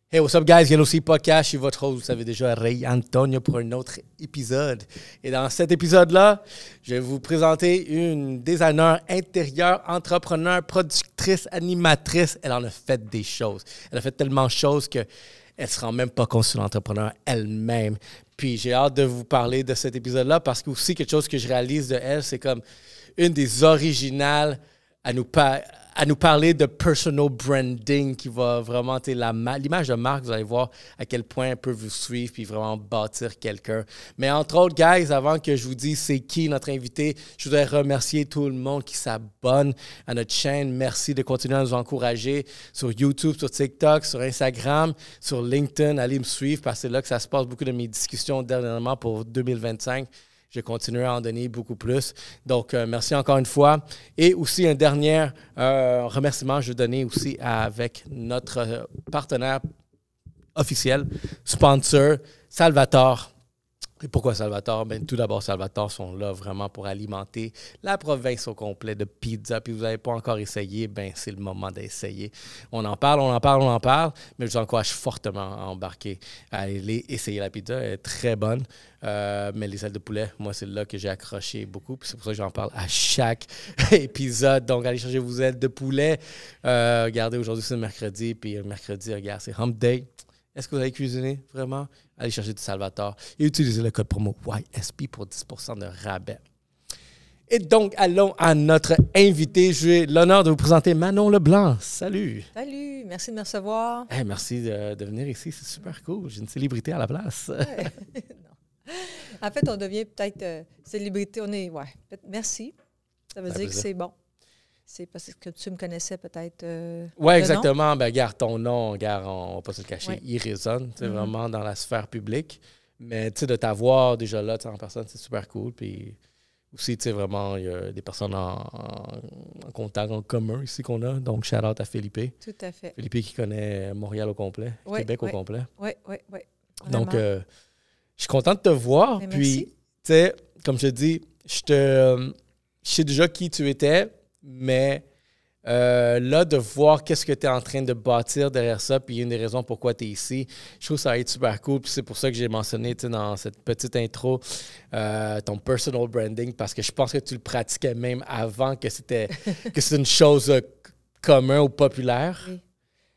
Hey, what's up, guys? Yellow Sea Podcast. Je suis votre host, vous savez déjà, Ray Antonio, pour un autre épisode. Et dans cet épisode-là, je vais vous présenter une designer intérieure, entrepreneur, productrice, animatrice. Elle en a fait des choses. Elle a fait tellement de choses qu'elle ne se rend même pas compte sur l'entrepreneur elle-même. Puis j'ai hâte de vous parler de cet épisode-là parce que aussi quelque chose que je réalise de elle, c'est comme une des originales à nous parler de personal branding qui va vraiment, l'image de marque, vous allez voir à quel point elle peut vous suivre puis vraiment bâtir quelqu'un. Mais entre autres, guys, avant que je vous dise c'est qui notre invité, je voudrais remercier tout le monde qui s'abonne à notre chaîne. Merci de continuer à nous encourager sur YouTube, sur TikTok, sur Instagram, sur LinkedIn. Allez me suivre parce que c'est là que ça se passe beaucoup de mes discussions dernièrement pour 2025. Je vais continuer à en donner beaucoup plus. Donc, merci encore une fois. Et aussi, un dernier remerciement, je vais donner aussi avec notre partenaire officiel, sponsor, Salvatore. Et pourquoi Salvatore? Bien, tout d'abord, Salvatore sont là vraiment pour alimenter la province au complet de pizza. Puis vous n'avez pas encore essayé, bien, c'est le moment d'essayer. On en parle, mais je vous encourage fortement à embarquer, à aller essayer la pizza. Elle est très bonne. Mais les ailes de poulet, moi, c'est là que j'ai accroché beaucoup. Puis c'est pour ça que j'en parle à chaque épisode. Donc, allez chercher vos ailes de poulet. Regardez, aujourd'hui, c'est mercredi. Puis mercredi, regarde, c'est Hump Day. Est-ce que vous avez cuisiné vraiment? Allez chercher du Salvatore et utilisez le code promo YSP pour 10% de rabais. Et donc, allons à notre invité. J'ai l'honneur de vous présenter Manon Leblanc. Salut! Salut! Merci de me recevoir. Hey, merci de venir ici. C'est super cool. J'ai une célébrité à la place. Ouais. Non. En fait, on devient peut-être célébrité. On est, merci. Ça veut dire que c'est bon. C'est parce que tu me connaissais peut-être. Oui, exactement. Ben, garde ton nom, garde, on ne va pas se le cacher. Il résonne vraiment dans la sphère publique. Mais de t'avoir déjà là en personne, c'est super cool. Puis aussi, vraiment, il y a des personnes en contact en commun ici qu'on a. Donc, shout out à Philippe. Tout à fait. Philippe qui connaît Montréal au complet, Québec au complet. Oui. Donc, je suis content de te voir. Mais puis, comme je te dis, je sais déjà qui tu étais. Mais là, de voir qu'est-ce que tu es en train de bâtir derrière ça, puis une des raisons pourquoi tu es ici, je trouve que ça va être super cool. Puis c'est pour ça que j'ai mentionné dans cette petite intro ton personal branding, parce que je pense que tu le pratiquais même avant que c'était une chose commune ou populaire.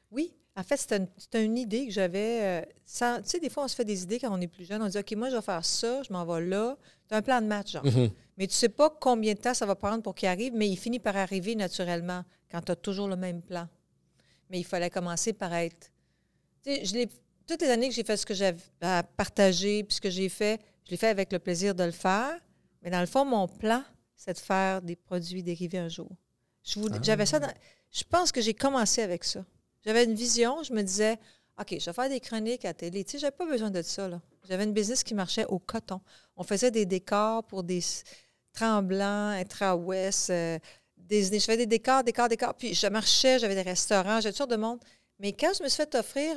Oui. En fait, c'était une idée que j'avais. Tu sais, des fois, on se fait des idées quand on est plus jeune. On dit, OK, moi, je vais faire ça, je m'en vais là. Tu as un plan de match, genre. Mm-hmm. Mais tu ne sais pas combien de temps ça va prendre pour qu'il arrive, mais il finit par arriver naturellement quand tu as toujours le même plan. Mais il fallait commencer par être... Tu sais, toutes les années que j'ai fait ce que j'avais à partager, puis ce que j'ai fait, je l'ai fait avec le plaisir de le faire. Mais dans le fond, mon plan, c'est de faire des produits dérivés un jour. J'avais ça je pense que j'ai commencé avec ça. J'avais une vision, je me disais, OK, je vais faire des chroniques à télé. Tu sais, j'avais pas besoin de ça, là. J'avais une business qui marchait au coton. On faisait des décors pour des Tremblant, Intra-Ouest, je faisais des décors. Puis je marchais, j'avais des restaurants, j'avais toutes sortes de monde. Mais quand je me suis fait offrir,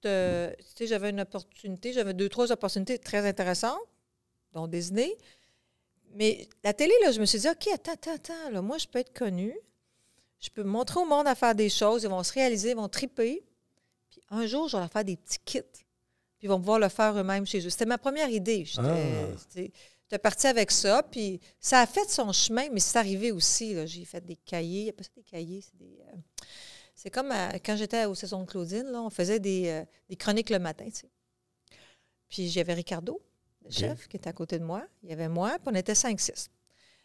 tu sais, j'avais une opportunité, j'avais 2-3 opportunités très intéressantes, dont Disney. Mais la télé, là, je me suis dit, OK, attends, là, moi, je peux être connue. Je peux montrer au monde à faire des choses, ils vont se réaliser, ils vont triper. Puis un jour, je vais leur faire des petits kits. Puis ils vont pouvoir le faire eux-mêmes chez eux. C'était ma première idée. J'étais partie avec ça, puis ça a fait son chemin, mais c'est arrivé aussi. Là, j'ai fait des cahiers. Il n'y a pas ça des cahiers, c'est comme quand j'étais aux Saisons de Claudine, là, on faisait des chroniques le matin. Tu sais. Puis j'avais Ricardo, le chef, qui était à côté de moi. Il y avait moi, puis on était 5-6.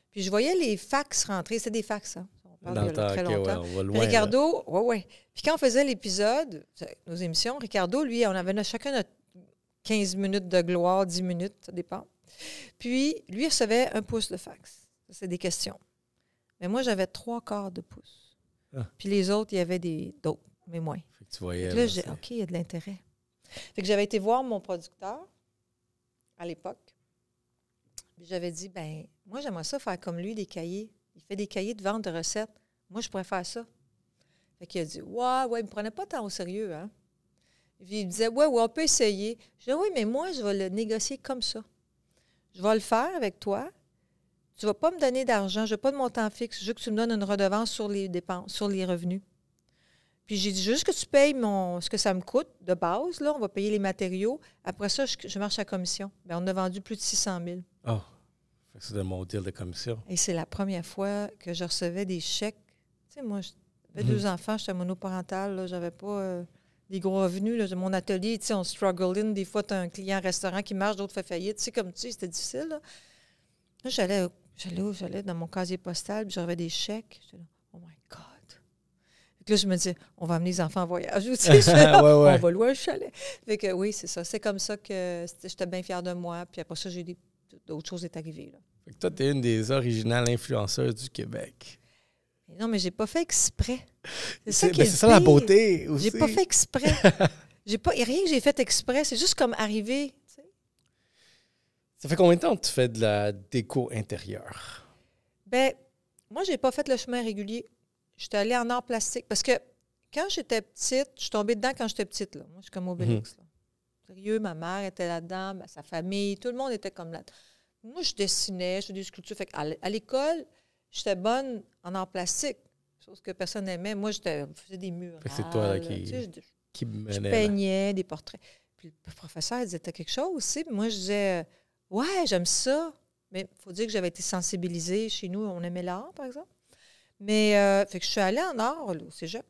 Puis je voyais les fax rentrer. C'était des fax, hein. On parle de très longtemps. Ouais, on va loin, puis Ricardo, oui. Puis quand on faisait l'épisode, nos émissions, Ricardo, lui, on avait chacun notre 15 minutes de gloire, 10 minutes, ça dépend. Puis, lui, il recevait 1 pouce de fax. Ça, c'est des questions. Mais moi, j'avais 3/4 de pouce. Ah. Puis les autres, il y avait d'autres, mais moins. Fait que tu voyais. Là, j'ai OK, il y a de l'intérêt. Fait que j'avais été voir mon producteur à l'époque. Puis j'avais dit, ben moi, j'aimerais ça faire comme lui, des cahiers. Il fait des cahiers de vente de recettes. Moi, je pourrais faire ça. Fait qu'il a dit, ouais, il ne me prenait pas tant au sérieux, hein. Puis il me disait, ouais, on peut essayer. Je dis, oui, mais moi, je vais le négocier comme ça. Je vais le faire avec toi. Tu ne vas pas me donner d'argent. Je ne veux pas de montant fixe. Je veux que tu me donnes une redevance sur les dépenses, sur les revenus. Puis j'ai dit juste que tu payes ce que ça me coûte de base. Là, on va payer les matériaux. Après ça, je marche à commission. Bien, on a vendu plus de 600 000. Oh, c'est de mon deal de commission. Et c'est la première fois que je recevais des chèques. Tu sais, moi, j'avais 2 enfants, j'étais monoparentale. J'avais pas des gros revenus. Là. Mon atelier, tu sais, on struggle in. Des fois, tu as un client restaurant qui marche, d'autres fait faillite. Tu sais, comme tu sais, c'était difficile. Là, j'allais dans mon casier postal, puis j'avais des chèques. J'étais là, oh my God. Là, je me disais, on va amener les enfants en voyage. Tu sais, on va louer un chalet. Fait que oui, c'est ça. C'est comme ça que j'étais bien fière de moi. Puis après ça, d'autres choses sont arrivées. Là. Fait que toi, tu es une des originales influenceuses du Québec. Mais non, mais j'ai pas fait exprès. C'est ça la beauté aussi. J'ai pas fait exprès. Il n'y a rien que j'ai fait exprès. C'est juste comme arriver. Tu sais. Ça fait combien de temps que tu fais de la déco intérieure? Bien, moi, j'ai pas fait le chemin régulier. J'étais allée en art plastique. Parce que quand j'étais petite, je suis tombée dedans quand j'étais petite. Là. Moi, je suis comme Obélix. Là. Sérieux, ma mère était là-dedans, sa famille, tout le monde était comme là. Moi, je dessinais, je faisais des sculptures. Fait à l'école, j'étais bonne en art plastique. Chose que personne n'aimait. Moi, je faisais des murs. C'est toi là, qui menait. Je peignais des portraits. Puis le professeur disait, t'as quelque chose aussi? Puis moi, je disais, ouais, j'aime ça. Mais il faut dire que j'avais été sensibilisée. Chez nous, on aimait l'art, par exemple. Mais, fait que je suis allée en art, là, au cégep.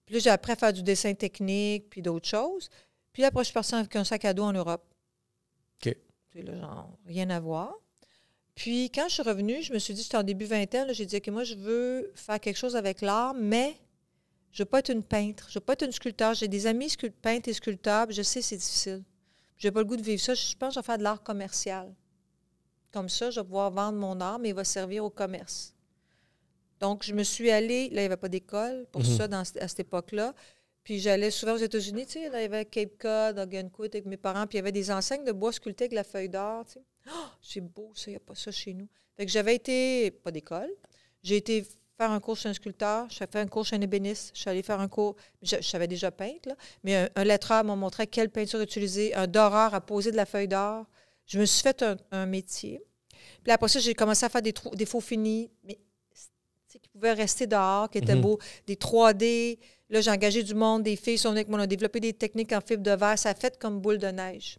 Puis là, j'ai appris à faire du dessin technique, puis d'autres choses. Puis après, je suis partie avec un sac à dos en Europe. OK. Puis là, genre, rien à voir. Puis quand je suis revenue, je me suis dit, c'était en début vingtaine, j'ai dit, OK, moi, je veux faire quelque chose avec l'art, mais je ne veux pas être une peintre, je ne veux pas être une sculpteur. J'ai des amis peintres et sculpteurs, puis je sais c'est difficile. Je n'ai pas le goût de vivre ça. Je pense que je vais faire de l'art commercial. Comme ça, je vais pouvoir vendre mon art, mais il va servir au commerce. Donc, je me suis allée, là, il n'y avait pas d'école pour ça à cette époque-là. Puis j'allais souvent aux États-Unis, tu sais, là, il y avait Cape Cod, Ogunquit avec mes parents, puis il y avait des enseignes de bois sculptés avec la feuille d'or, tu sais. Oh, c'est beau, ça, il n'y a pas ça chez nous. Fait que j'avais été, pas d'école, j'ai été faire un cours chez un sculpteur, j'ai fait un cours chez un ébéniste, je suis allée faire un cours, je savais déjà peindre, là, mais un lettreur m'a montré quelle peinture utiliser, un doreur à poser de la feuille d'or. Je me suis fait un métier. Puis après ça, j'ai commencé à faire des faux finis, mais qui pouvaient rester dehors, qui étaient beaux, des 3D. Là, j'ai engagé du monde, des filles sont venues avec moi, on a développé des techniques en fibre de verre. Ça a fait comme boule de neige.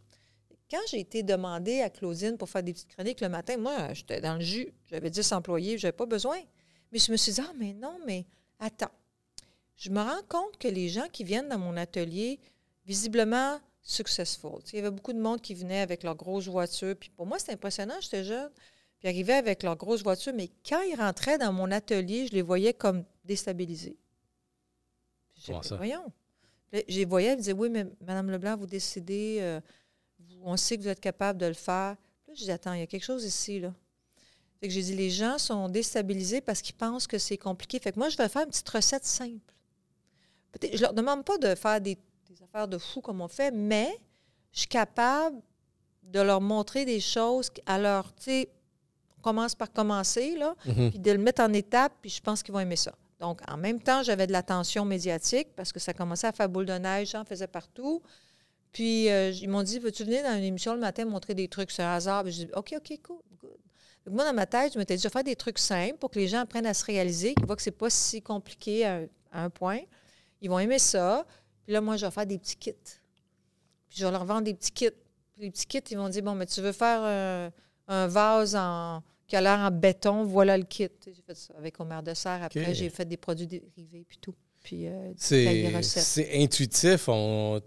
Quand j'ai été demandée à Claudine pour faire des petites chroniques le matin, moi, j'étais dans le jus. J'avais 10 employés, je n'avais pas besoin. Mais je me suis dit, ah, mais non, mais attends. Je me rends compte que les gens qui viennent dans mon atelier, visiblement successful. Il y avait beaucoup de monde qui venait avec leurs grosses voitures. Puis pour moi, c'était impressionnant, j'étais jeune. Puis ils arrivaient avec leurs grosses voitures, mais quand ils rentraient dans mon atelier, je les voyais comme déstabilisés. Comment ça? Voyons. Je les voyais, ils me disaient, oui, mais Mme Leblanc, vous décidez, on sait que vous êtes capable de le faire. Puis là, je dis, attends, il y a quelque chose ici, là. Fait que j'ai dit, les gens sont déstabilisés parce qu'ils pensent que c'est compliqué. Fait que moi, je vais faire une petite recette simple. Je ne leur demande pas de faire des affaires de fou comme on fait, mais je suis capable de leur montrer des choses à leur, tu sais, commence par commencer, là, puis de le mettre en étapes, puis je pense qu'ils vont aimer ça. Donc, en même temps, j'avais de l'attention médiatique parce que ça commençait à faire boule de neige, j'en faisais partout. Puis, ils m'ont dit, veux-tu venir dans une émission le matin montrer des trucs sur hasard? Puis, je dis, OK, cool, good. Donc, moi, dans ma tête, je m'étais dit, je vais faire des trucs simples pour que les gens apprennent à se réaliser, qu'ils voient que c'est pas si compliqué à un point. Ils vont aimer ça. Puis là, moi, je vais faire des petits kits. Puis, je vais leur vendre des petits kits. Puis, les petits kits, ils vont dire, bon, mais tu veux faire un vase qui a l'air en béton, voilà le kit. J'ai fait ça avec Omer de Serre. Après, j'ai fait des produits dérivés puis tout. Puis, c'est intuitif,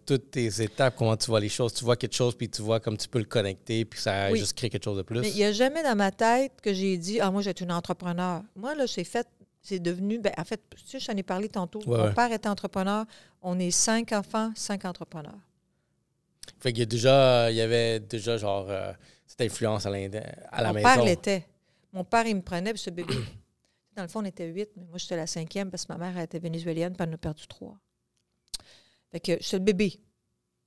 toutes tes étapes, comment tu vois les choses. Tu vois quelque chose, puis tu vois comme tu peux le connecter, puis ça juste crée quelque chose de plus. Mais il n'y a jamais dans ma tête que j'ai dit, moi, je vais être une entrepreneur. Moi, là, c'est devenu, en fait, tu sais, je t'en ai parlé tantôt. Mon père était entrepreneur. On est 5 enfants, 5 entrepreneurs. Fait qu'il y avait déjà genre cette influence à la maison. Mon père l'était. Mon père, il me prenait, puis ce bébé. Dans le fond, on était 8, mais moi, j'étais la 5e parce que ma mère elle était vénézuélienne, puis elle en a perdu 3. Fait que j'étais le bébé.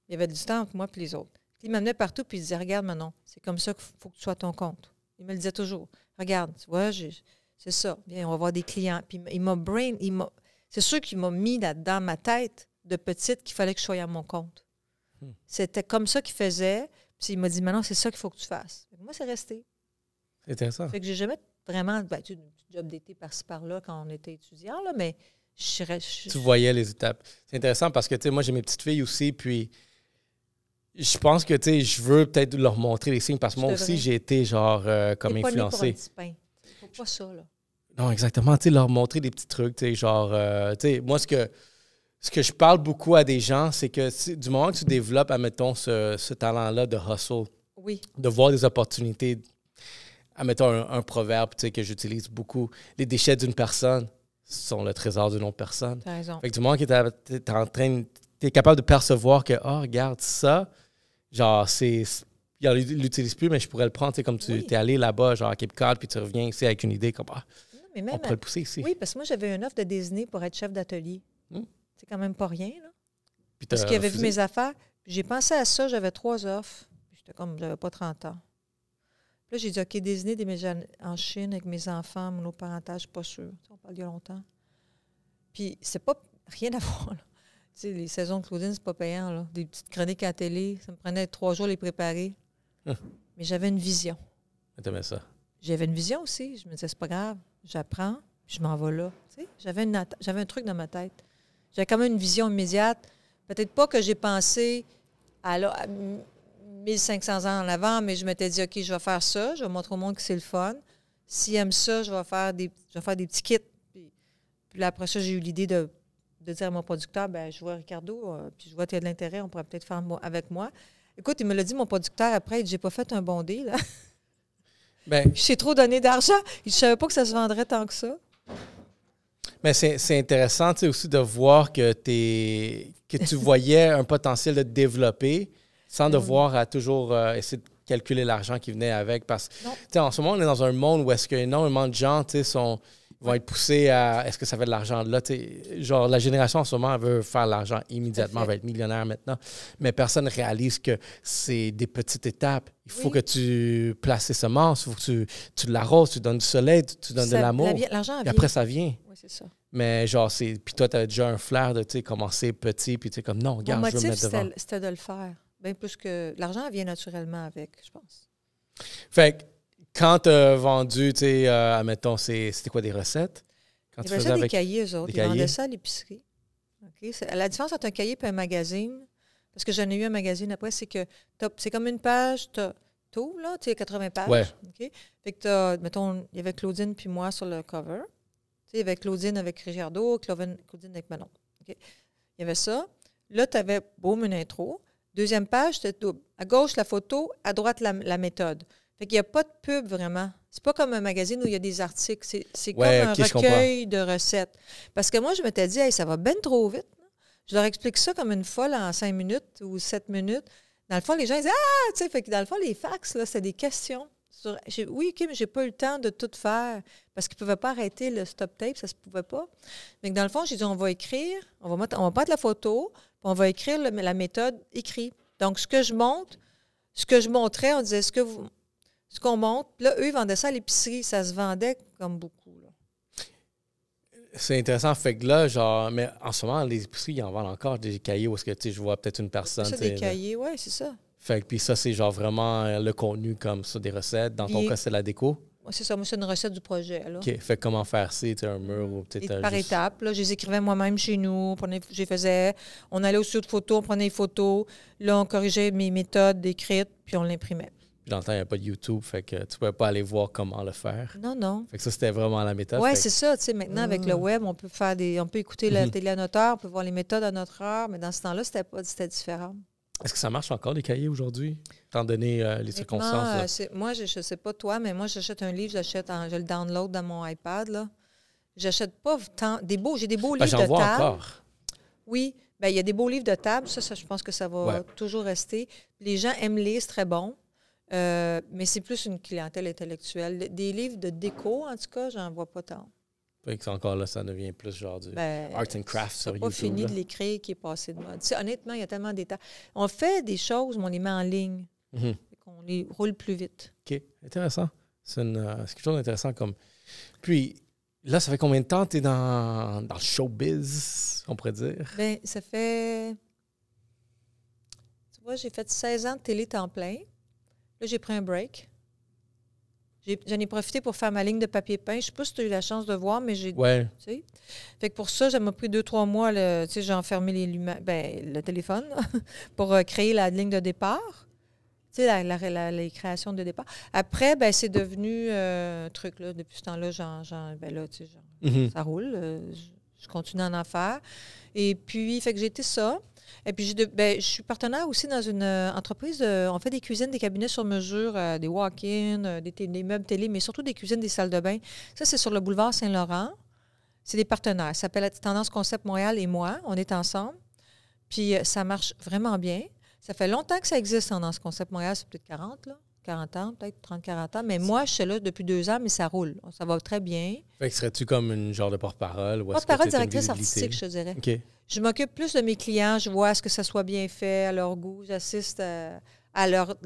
Il y avait du temps entre moi et les autres. Il m'amenait partout, puis il disait, regarde, Manon, c'est comme ça qu'il faut que tu sois à ton compte. Il me le disait toujours. Regarde, tu vois, c'est ça. Bien, on va avoir des clients. Puis c'est sûr qu'il m'a mis dans ma tête de petite qu'il fallait que je sois à mon compte. C'était comme ça qu'il faisait. Puis il m'a dit, Manon, c'est ça qu'il faut que tu fasses. Moi, c'est resté. C'est intéressant. Fait que j'ai jamais vraiment, un petit job d'été par-ci par-là quand on était étudiant, là, mais Tu voyais les étapes. C'est intéressant parce que, tu sais, moi, j'ai mes petites filles aussi, puis je pense que, tu sais, je veux peut-être leur montrer les signes parce que moi aussi, j'ai été, genre, comme influencé. Faut pas ça, là. Non, exactement. Tu sais, leur montrer des petits trucs, tu sais, genre, tu sais, moi, ce que je parle beaucoup à des gens, c'est que du moment que tu développes, admettons, ce talent-là de hustle, de voir des opportunités, admettons un proverbe, tu sais, que j'utilise beaucoup, les déchets d'une personne sont le trésor d'une autre personne. T'as raison. Fait que du moment que t'es en train, t'es capable de percevoir que, oh, regarde ça, genre, il l'utilise plus, mais je pourrais le prendre, tu sais, comme tu es allé là-bas, genre à Cape Cod, puis tu reviens ici avec une idée, comme, mais même on pourrait le pousser ici. Oui, parce que moi, j'avais une offre de Disney pour être chef d'atelier. C'est quand même pas rien, là. Puis parce qu'il avait vu mes affaires. J'ai pensé à ça, j'avais 3 offres. J'étais comme, j'avais pas 30 ans. Puis là, j'ai dit, OK, Disney, en Chine avec mes enfants, monoparentage, je suis pas sûre. On parle il y a longtemps. Puis c'est pas rien à voir, là. Tu sais, les saisons de Claudine, c'est pas payant, là. Des petites chroniques à la télé, ça me prenait 3 jours à les préparer. Mais j'avais une vision. T'aimais ça? J'avais une vision aussi. Je me disais, c'est pas grave. J'apprends, puis je m'en vais là. Tu sais, j'avais un truc dans ma tête. J'avais quand même une vision immédiate. Peut-être pas que j'ai pensé à 1500 ans en avant, mais je m'étais dit, OK, je vais faire ça. Je vais montrer au monde que c'est le fun. S'ils aiment ça, je vais faire des petits kits. Puis là, après ça, j'ai eu l'idée de dire à mon producteur, ben je vois Ricardo, puis je vois qu'il y a de l'intérêt, on pourrait peut-être faire avec moi. Écoute, il me l'a dit, mon producteur, après, il dit, j'ai pas fait un bon deal, là. Ben, j'ai trop donné d'argent. Je savais pas que ça se vendrait tant que ça. Mais c'est intéressant, tu sais, aussi de voir que tu voyais un potentiel de développer sans devoir à toujours essayer de calculer l'argent qui venait avec. Parce que, tu sais, en ce moment, on est dans un monde où est-ce qu'énormément de gens, tu sais, vont être poussés à est-ce que ça fait de l'argent là? Genre, la génération en ce moment, elle veut faire l'argent immédiatement, elle va être millionnaire maintenant. Mais personne ne réalise que c'est des petites étapes. Il faut que tu places tes semences, il faut que tu l'arroses, tu donnes du soleil, tu donnes de l'amour. L'argent vient. Après, ça vient. Oui, c'est ça. Mais genre, puis toi, tu as déjà un flair de commencer petit, puis tu sais, comme non, regarde, je veux me mettre devant. C'était de le faire. Bien plus que l'argent vient naturellement avec, je pense. Fait que quand tu as vendu, tu sais, admettons, c'était quoi des recettes? Ils faisaient des cahiers, eux autres. Ils vendaient ça à l'épicerie. Okay? La différence entre un cahier et un magazine, parce que j'en ai eu un magazine après, c'est que c'est comme une page, t'ouvres, là, tu sais, 80 pages. Ouais. Okay? Fait que mettons, il y avait Claudine puis moi sur le cover. Tu sais, il y avait Claudine avec Ricardo, Claudine avec Manon. Okay? Il y avait ça. Là, tu avais, boum, une intro. Deuxième page, c'était double. À gauche, la photo, à droite, la méthode. Fait qu'il n'y a pas de pub vraiment. C'est pas comme un magazine où il y a des articles. C'est comme un recueil de recettes. Parce que moi, je m'étais dit, hey, ça va bien trop vite. Je leur explique ça comme une folle en 5 minutes ou 7 minutes. Dans le fond, les gens ils disent ah, tu sais, fait que dans le fond, les fax, là, c'est des questions. Oui, OK, mais j'ai pas eu le temps de tout faire parce qu'ils ne pouvaient pas arrêter le stop tape, ça se pouvait pas. Mais dans le fond, j'ai dit, on va écrire, on va mettre la photo, puis on va écrire la méthode écrite. Donc, ce que je montrais, on disait, ce qu'on montre, là, eux, ils vendaient ça à l'épicerie, ça se vendait comme beaucoup, là. C'est intéressant. Fait que là, genre, mais en ce moment, les épiceries, ils en vendent encore des cahiers où est-ce que, tu sais, je vois peut-être une personne. C'est des cahiers, oui, c'est ça. Fait que, puis ça, c'est genre vraiment le contenu comme ça, des recettes. Dans ton cas, c'est la déco? Oui, c'est ça. Moi, c'est une recette du projet, là. OK. Fait que comment faire ça, un mur ou peut-être... Par étapes, là. Je les écrivais moi-même chez nous. On allait au studio de photos, on prenait les photos. Là, on corrigeait mes méthodes écrites, puis on l'imprimait. Puis dans le temps, il n'y a pas de YouTube, fait que tu ne pouvais pas aller voir comment le faire. Non. Fait que ça, c'était vraiment la méthode. Oui, c'est ça. Tu sais, maintenant, avec le web, on peut faire on peut écouter la télé à notre heure, on peut voir les méthodes à notre heure, mais dans ce temps-là, c'était différent. Est-ce que ça marche encore, les cahiers, aujourd'hui, étant donné les circonstances? Moi, je ne sais pas toi, mais moi, j'achète un livre, je le download dans mon iPad, là. J'achète pas tant... J'ai des beaux livres de table. J'en vois encore. Oui. Bien, il y a des beaux livres de table. Ça je pense que ça va toujours rester. Les gens aiment lire, c'est très bon. Mais c'est plus une clientèle intellectuelle. Des livres de déco, en tout cas, j'en vois pas tant. Fait que encore là, ça devient plus genre du art and craft sur YouTube. C'est pas fini de l'écrire qui est passé de mode. Tu sais, honnêtement, il y a tellement d'étapes. On fait des choses, mais on les met en ligne. On les roule plus vite. OK. Intéressant. C'est quelque chose d'intéressant comme... Puis, là, ça fait combien de temps que tu es dans le showbiz, on pourrait dire? Bien, ça fait... Tu vois, j'ai fait 16 ans de télé temps plein. Là, j'ai pris un break. J'en ai profité pour faire ma ligne de papier peint. Je ne sais pas si tu as eu la chance de voir, mais j'ai... Ouais. Tu sais. Fait que pour ça, ça m'a pris 2-3 mois. Tu sais, j'ai enfermé le téléphone là, pour créer la ligne de départ. Tu sais, les créations de départ. Après, ben c'est devenu un truc, là. Depuis ce temps-là, ça roule. Je continue à en faire. Et puis, fait que j'ai été ça. Et puis, je suis partenaire aussi dans une entreprise. On fait des cuisines, des cabinets sur mesure, des walk-in, des meubles télé, mais surtout des cuisines, des salles de bain. Ça, c'est sur le boulevard Saint-Laurent. C'est des partenaires. Ça s'appelle Tendance Concept Montréal et moi. On est ensemble. Puis, ça marche vraiment bien. Ça fait longtemps que ça existe, Tendance Concept Montréal. C'est peut-être 40, là. 40 ans, peut-être 30-40 ans. Mais moi, je suis là depuis 2 ans, mais ça roule. Ça va très bien. Fait que serais-tu comme une genre de porte-parole? Porte-parole, directrice artistique, je te dirais. OK. Je m'occupe plus de mes clients. Je vois à ce que ça soit bien fait, à leur goût. J'assiste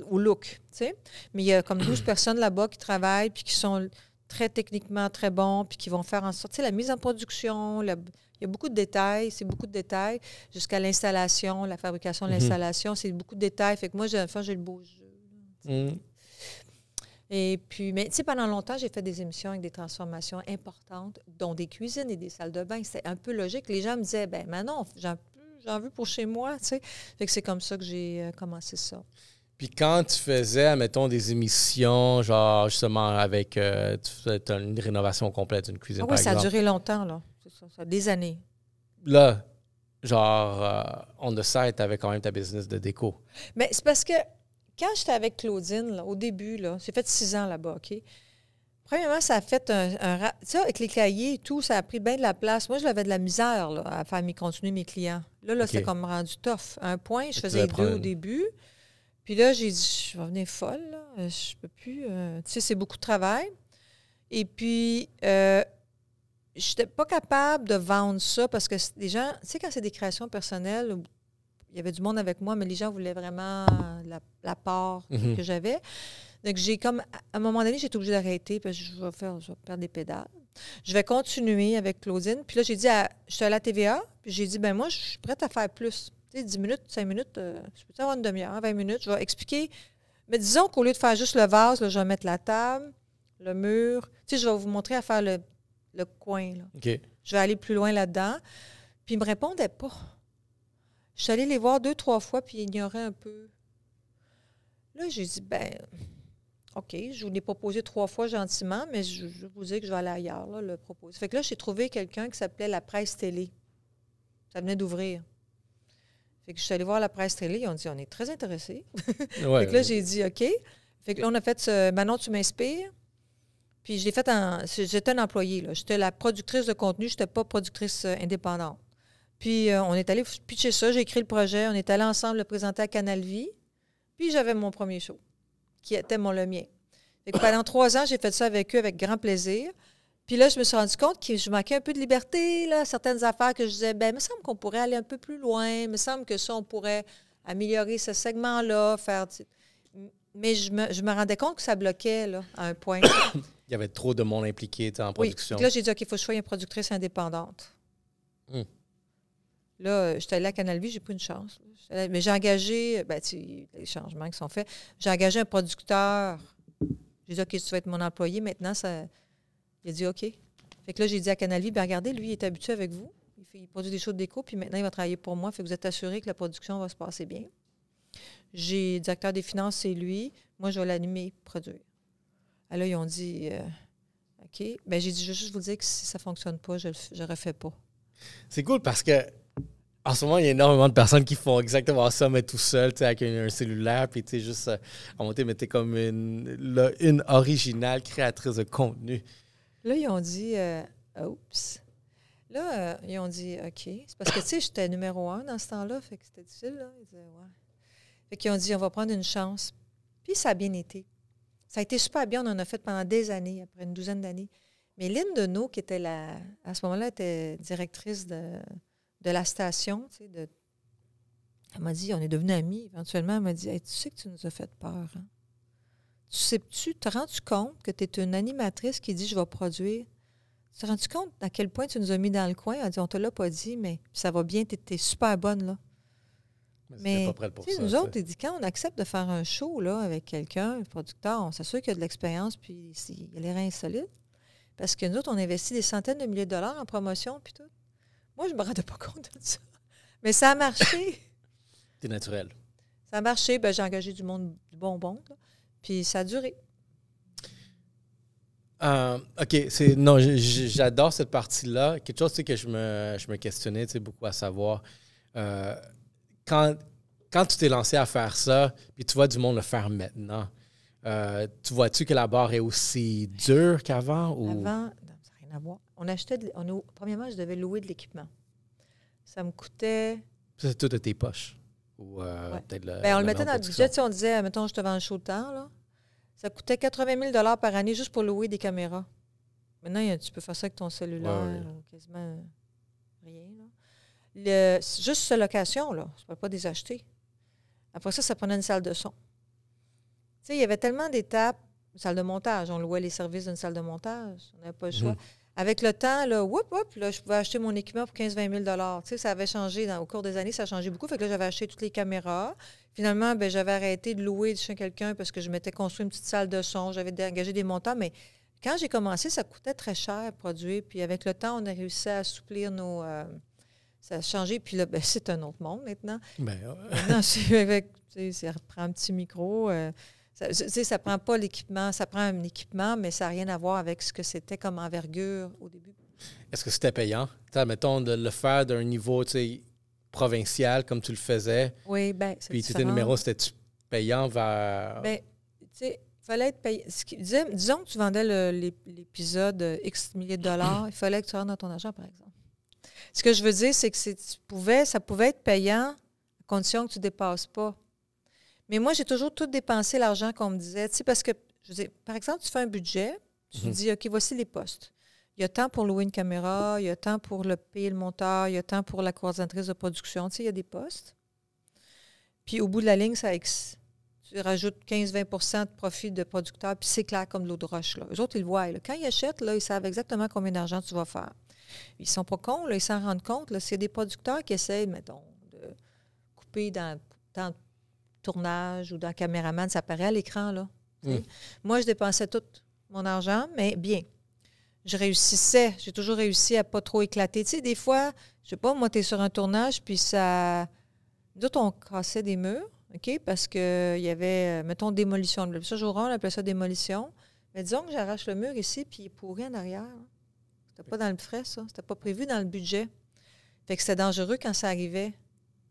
au look, tu sais. Mais il y a comme 12 personnes là-bas qui travaillent puis qui sont très techniquement très bons puis qui vont faire en sorte, tu sais, la mise en production, il y a beaucoup de détails, c'est beaucoup de détails, jusqu'à l'installation, la fabrication de l'installation, c'est beaucoup de détails. Fait que moi, j'ai le beau jeu. Et puis, mais tu sais, pendant longtemps, j'ai fait des émissions avec des transformations importantes, dont des cuisines et des salles de bain. C'était un peu logique. Les gens me disaient, ben maintenant, j'en veux pour chez moi, tu sais. Fait que c'est comme ça que j'ai commencé ça. Puis quand tu faisais, mettons, des émissions, genre justement avec tu faisais une rénovation complète d'une cuisine, par exemple. Oui, ça a duré longtemps, là. C'est ça, des années. Là, genre, on the side, tu avais quand même ta business de déco. Mais c'est parce que quand j'étais avec Claudine, là, au début, là, j'ai fait 6 ans là-bas, OK? Premièrement, ça a fait tu sais, avec les cahiers et tout, ça a pris bien de la place. Moi, j'avais de la misère là, à faire continuer mes clients. Là, OK. c'était comme rendu tough. À un point, je faisais 2 au début. Puis là, j'ai dit, je vais venir folle, là. Je peux plus. Tu sais, c'est beaucoup de travail. Et puis, je n'étais pas capable de vendre ça parce que les gens, tu sais, quand c'est des créations personnelles, il y avait du monde avec moi, mais les gens voulaient vraiment la part que j'avais. Donc, à un moment donné, j'ai été obligée d'arrêter parce que je vais perdre des pédales. Je vais continuer avec Claudine. Puis là, je suis allée à la TVA, puis j'ai dit, ben moi, je suis prête à faire plus. Tu sais, 10 minutes, 5 minutes, je peux avoir une demi-heure, 20 minutes, je vais expliquer. Mais disons qu'au lieu de faire juste le vase, là, je vais mettre la table, le mur. Tu sais, je vais vous montrer à faire le coin. Là. OK. Je vais aller plus loin là-dedans. Puis ils ne me répondaient pas. Je suis allée les voir 2-3 fois, puis ils ignoraient un peu. Là, j'ai dit, ben OK, je vous l'ai proposé 3 fois gentiment, mais je vous dis que je vais aller ailleurs, là, le proposer. Fait que là, j'ai trouvé quelqu'un qui s'appelait La Presse Télé. Ça venait d'ouvrir. Fait que je suis allée voir La Presse Télé, ils ont dit, on est très intéressés. Ouais, fait que là, j'ai dit, OK. Fait que là, on a fait Manon, tu m'inspires. Puis je l'ai fait j'étais un employé, là. J'étais la productrice de contenu, je n'étais pas productrice indépendante. Puis on est allé pitcher ça, j'ai écrit le projet, on est allé ensemble le présenter à Canal Vie. Puis j'avais mon premier show, qui était le mien. Fait que pendant 3 ans, j'ai fait ça avec eux avec grand plaisir. Puis là, je me suis rendu compte que je manquais un peu de liberté, là, certaines affaires que je disais, bien, il me semble qu'on pourrait aller un peu plus loin, il me semble que ça, on pourrait améliorer ce segment-là, faire... Mais je me rendais compte que ça bloquait, là, à un point. Il y avait trop de monde impliqué en production. Oui. Là, j'ai dit, OK, il faut que je sois une productrice indépendante. Là, j'étais allée à Canal Vie, j'ai pris une chance. Mais j'ai engagé, les changements qui sont faits, j'ai engagé un producteur. J'ai dit, OK, tu vas être mon employé. Maintenant, il a dit, OK. Fait que là, j'ai dit à Canal Vie, bien, regardez, lui, il est habitué avec vous. Il produit des shows de déco, puis maintenant, il va travailler pour moi. Fait que vous êtes assuré que la production va se passer bien. J'ai le directeur des finances, c'est lui. Moi, je vais l'animer, produire. Alors là, ils ont dit, OK. Bien, j'ai dit, je vais juste vous dire que si ça ne fonctionne pas, je ne refais pas. C'est cool parce que en ce moment, il y a énormément de personnes qui font exactement ça, mais tout seul, avec un cellulaire, puis tu sais, juste à monter, mais t'es comme une originale créatrice de contenu. Là, ils ont dit, oups. Là, ils ont dit, OK. C'est parce que, tu sais, j'étais numéro 1 dans ce temps-là, fait que c'était difficile, là. Ils disaient, ouais. Fait qu'ils ont dit, on va prendre une chance. Puis ça a bien été. Ça a été super bien. On en a fait pendant des années, après une 12aine d'années. Mais Lynn Deneau, qui était à ce moment-là, était directrice de la station, tu sais, elle m'a dit, on est devenus amis. Éventuellement, elle m'a dit, hey, tu sais que tu nous as fait peur, hein? Tu te rends-tu compte que tu es une animatrice qui dit, je vais produire? Tu te rends-tu compte à quel point tu nous as mis dans le coin? Elle a dit, on te l'a pas dit, mais ça va bien, tu es super bonne, là. Mais pas prêt pour ça. nous autres, quand on accepte de faire un show là, avec quelqu'un, un producteur, on s'assure qu'il y a de l'expérience puis il y a les reins solides. Parce que nous autres, on investit des centaines de milliers de dollars en promotion puis tout. Moi, je ne me rendais pas compte de ça. Mais ça a marché. C'est naturel. Ça a marché. J'ai engagé du monde, du bonbon. Là, puis ça a duré. OK. Non, j'adore cette partie-là. Quelque chose que je me questionnais beaucoup à savoir. Quand tu t'es lancé à faire ça, puis tu vois du monde le faire maintenant, tu vois-tu que la barre est aussi dure qu'avant? Ou... Avant, non, ça n'a rien à voir. Premièrement, je devais louer de l'équipement. Ça me coûtait... C'est tout de tes poches? Ou peut-être on le mettait dans le budget. Si on disait, mettons, je te vends un show de temps, là, ça coûtait 80 000 par année juste pour louer des caméras. Maintenant, tu peux faire ça avec ton cellulaire ou quasiment rien. Là. Juste cette location, là, je ne peux pas les acheter. Après ça prenait une salle de son. Tu sais, il y avait tellement d'étapes. Une salle de montage. On louait les services d'une salle de montage. On n'avait pas le choix. Avec le temps, là, là, je pouvais acheter mon équipement pour 15-20 000 Tu sais, ça avait changé. Au cours des années, ça a changé beaucoup. Fait que là, j'avais acheté toutes les caméras. Finalement, j'avais arrêté de louer chez quelqu'un parce que je m'étais construit une petite salle de son. J'avais engagé des montants. Mais quand j'ai commencé, ça coûtait très cher à produire. Puis avec le temps, on a réussi à assouplir nos... ça a changé. Puis là, c'est un autre monde maintenant. Maintenant, ça prend un petit micro. Ça prend pas l'équipement, ça prend un équipement, mais ça n'a rien à voir avec ce que c'était comme envergure au début. Est-ce que c'était payant? Mettons, de le faire d'un niveau provincial comme tu le faisais. Oui, bien, c'est puis tes numéros, c'était-tu payant vers... Bien, tu sais, il fallait être payé. Disons que tu vendais l'épisode X milliers de dollars, il fallait que tu rentres dans ton argent, par exemple. Ce que je veux dire, c'est que ça pouvait être payant à condition que tu ne dépasses pas. Mais moi, j'ai toujours tout dépensé l'argent qu'on me disait. Tu sais, parce que, je veux dire, par exemple, tu fais un budget, tu te dis, OK, voici les postes. Il y a tant pour louer une caméra, il y a tant pour payer le monteur, il y a tant pour la coordinatrice de production. Tu sais, il y a des postes. Puis au bout de la ligne, tu rajoutes 15-20 de profit de producteur, puis c'est clair comme de l'eau de roche. Là. Eux autres, ils le voient. Là. Quand ils achètent, là, ils savent exactement combien d'argent tu vas faire. Ils ne sont pas cons, là, ils s'en rendent compte. Là, c'est des producteurs qui essayent, mettons, de couper dans tournage ou dans caméraman, ça paraît à l'écran, là. Moi, je dépensais tout mon argent, mais bien. Je réussissais. J'ai toujours réussi à ne pas trop éclater. Tu sais, des fois, je sais pas, moi, tu es sur un tournage, puis ça... D'autres, on cassait des murs, OK, parce qu'il y avait, mettons, démolition. Ça, jour on appelait ça démolition. Mais disons que j'arrache le mur ici, puis il est pourri en arrière. C'était pas dans le frais, ça. C'était pas prévu dans le budget. Fait que c'était dangereux quand ça arrivait.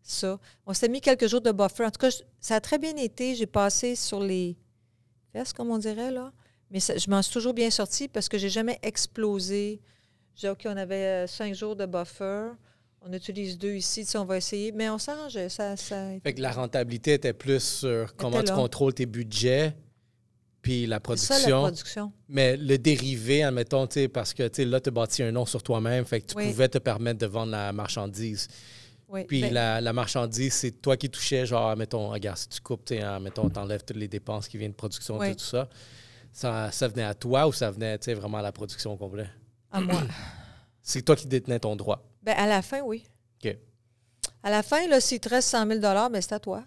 Ça. On s'est mis quelques jours de buffer. En tout cas, ça a très bien été. J'ai passé sur les fesses, comme on dirait, là. Mais je m'en suis toujours bien sortie parce que j'ai jamais explosé. J'ai dit, OK, on avait 5 jours de buffer. On utilise 2 ici. On va essayer. Mais on s'arrangeait. Fait que la rentabilité était plus sur comment tu contrôles tes budgets puis la production. C'est ça, la production. Mais le dérivé, admettons, parce que là, tu as bâti un nom sur toi-même. Fait que tu pouvais te permettre de vendre la marchandise. Oui, puis la marchandise, c'est toi qui touchais, genre, mettons, regarde, si tu coupes, mettons, t'enlèves toutes les dépenses qui viennent de production, tout ça. Ça venait à toi ou ça venait, vraiment à la production au complet? À moi. C'est toi qui détenais ton droit? Bien, à la fin, oui. OK. À la fin, là, s'il te reste 100 000 bien, c'est à toi.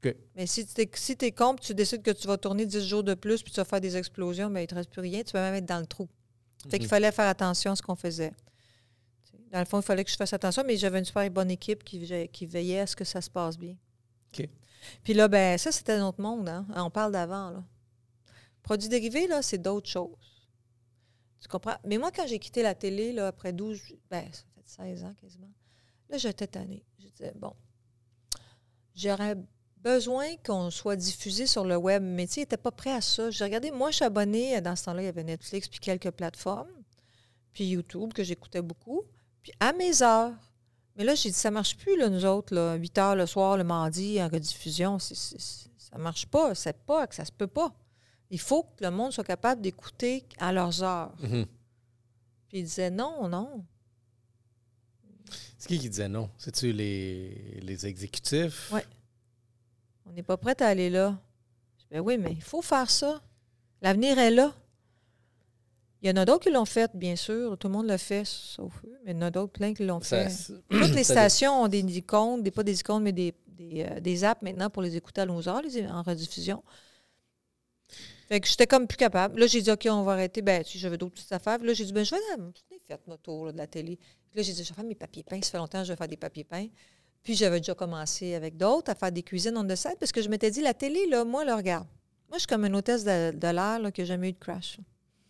OK. Mais si tu es con, puis tu décides que tu vas tourner 10 jours de plus, puis tu vas faire des explosions, bien, il ne te reste plus rien. Tu vas même être dans le trou. Fait qu'il fallait faire attention à ce qu'on faisait. Dans le fond, il fallait que je fasse attention, mais j'avais une super bonne équipe qui veillait à ce que ça se passe bien. OK. Puis là, ben ça, c'était un autre monde. Hein? On parle d'avant, là. Produits dérivés, là, c'est d'autres choses. Tu comprends? Mais moi, quand j'ai quitté la télé, là, après 12... ça fait 16 ans quasiment. Là, j'étais tannée. Je disais, bon, j'aurais besoin qu'on soit diffusé sur le web. Mais tu sais, ils n'étaient pas prêts à ça. J'ai regardé, moi, je suis abonnée. Dans ce temps-là, il y avait Netflix puis quelques plateformes. Puis YouTube, que j'écoutais beaucoup. Puis à mes heures. Mais là, j'ai dit, ça ne marche plus, là, nous autres, là, 8 heures le soir, le mardi, en rediffusion. Ça ne marche pas. Ça se peut pas. Il faut que le monde soit capable d'écouter à leurs heures. Mm-hmm. Puis il disait non. C'est qui disait non? C'est-tu les exécutifs? Oui. On n'est pas prêt à aller là. Je dis, ben oui, mais il faut faire ça. L'avenir est là. Il y en a d'autres qui l'ont fait, bien sûr. Tout le monde l'a fait, sauf eux. Mais il y en a d'autres plein qui l'ont fait. Toutes les stations ont des icônes, pas des icônes, mais des apps maintenant pour les écouter à 11 heures, en rediffusion. Fait que j'étais comme plus capable. Là, j'ai dit, OK, on va arrêter. Ben, si j'avais d'autres petites affaires. Puis là, j'ai dit, ben, je vais faire mon tour là, de la télé. Puis là, j'ai dit, je vais faire mes papiers peints. Ça fait longtemps que je vais faire des papiers peints. Puis j'avais déjà commencé avec d'autres à faire des cuisines on the side parce que je m'étais dit, la télé, là, moi, là, regarde. Moi, je suis comme une hôtesse de l'air là, qui n'a jamais eu de crash.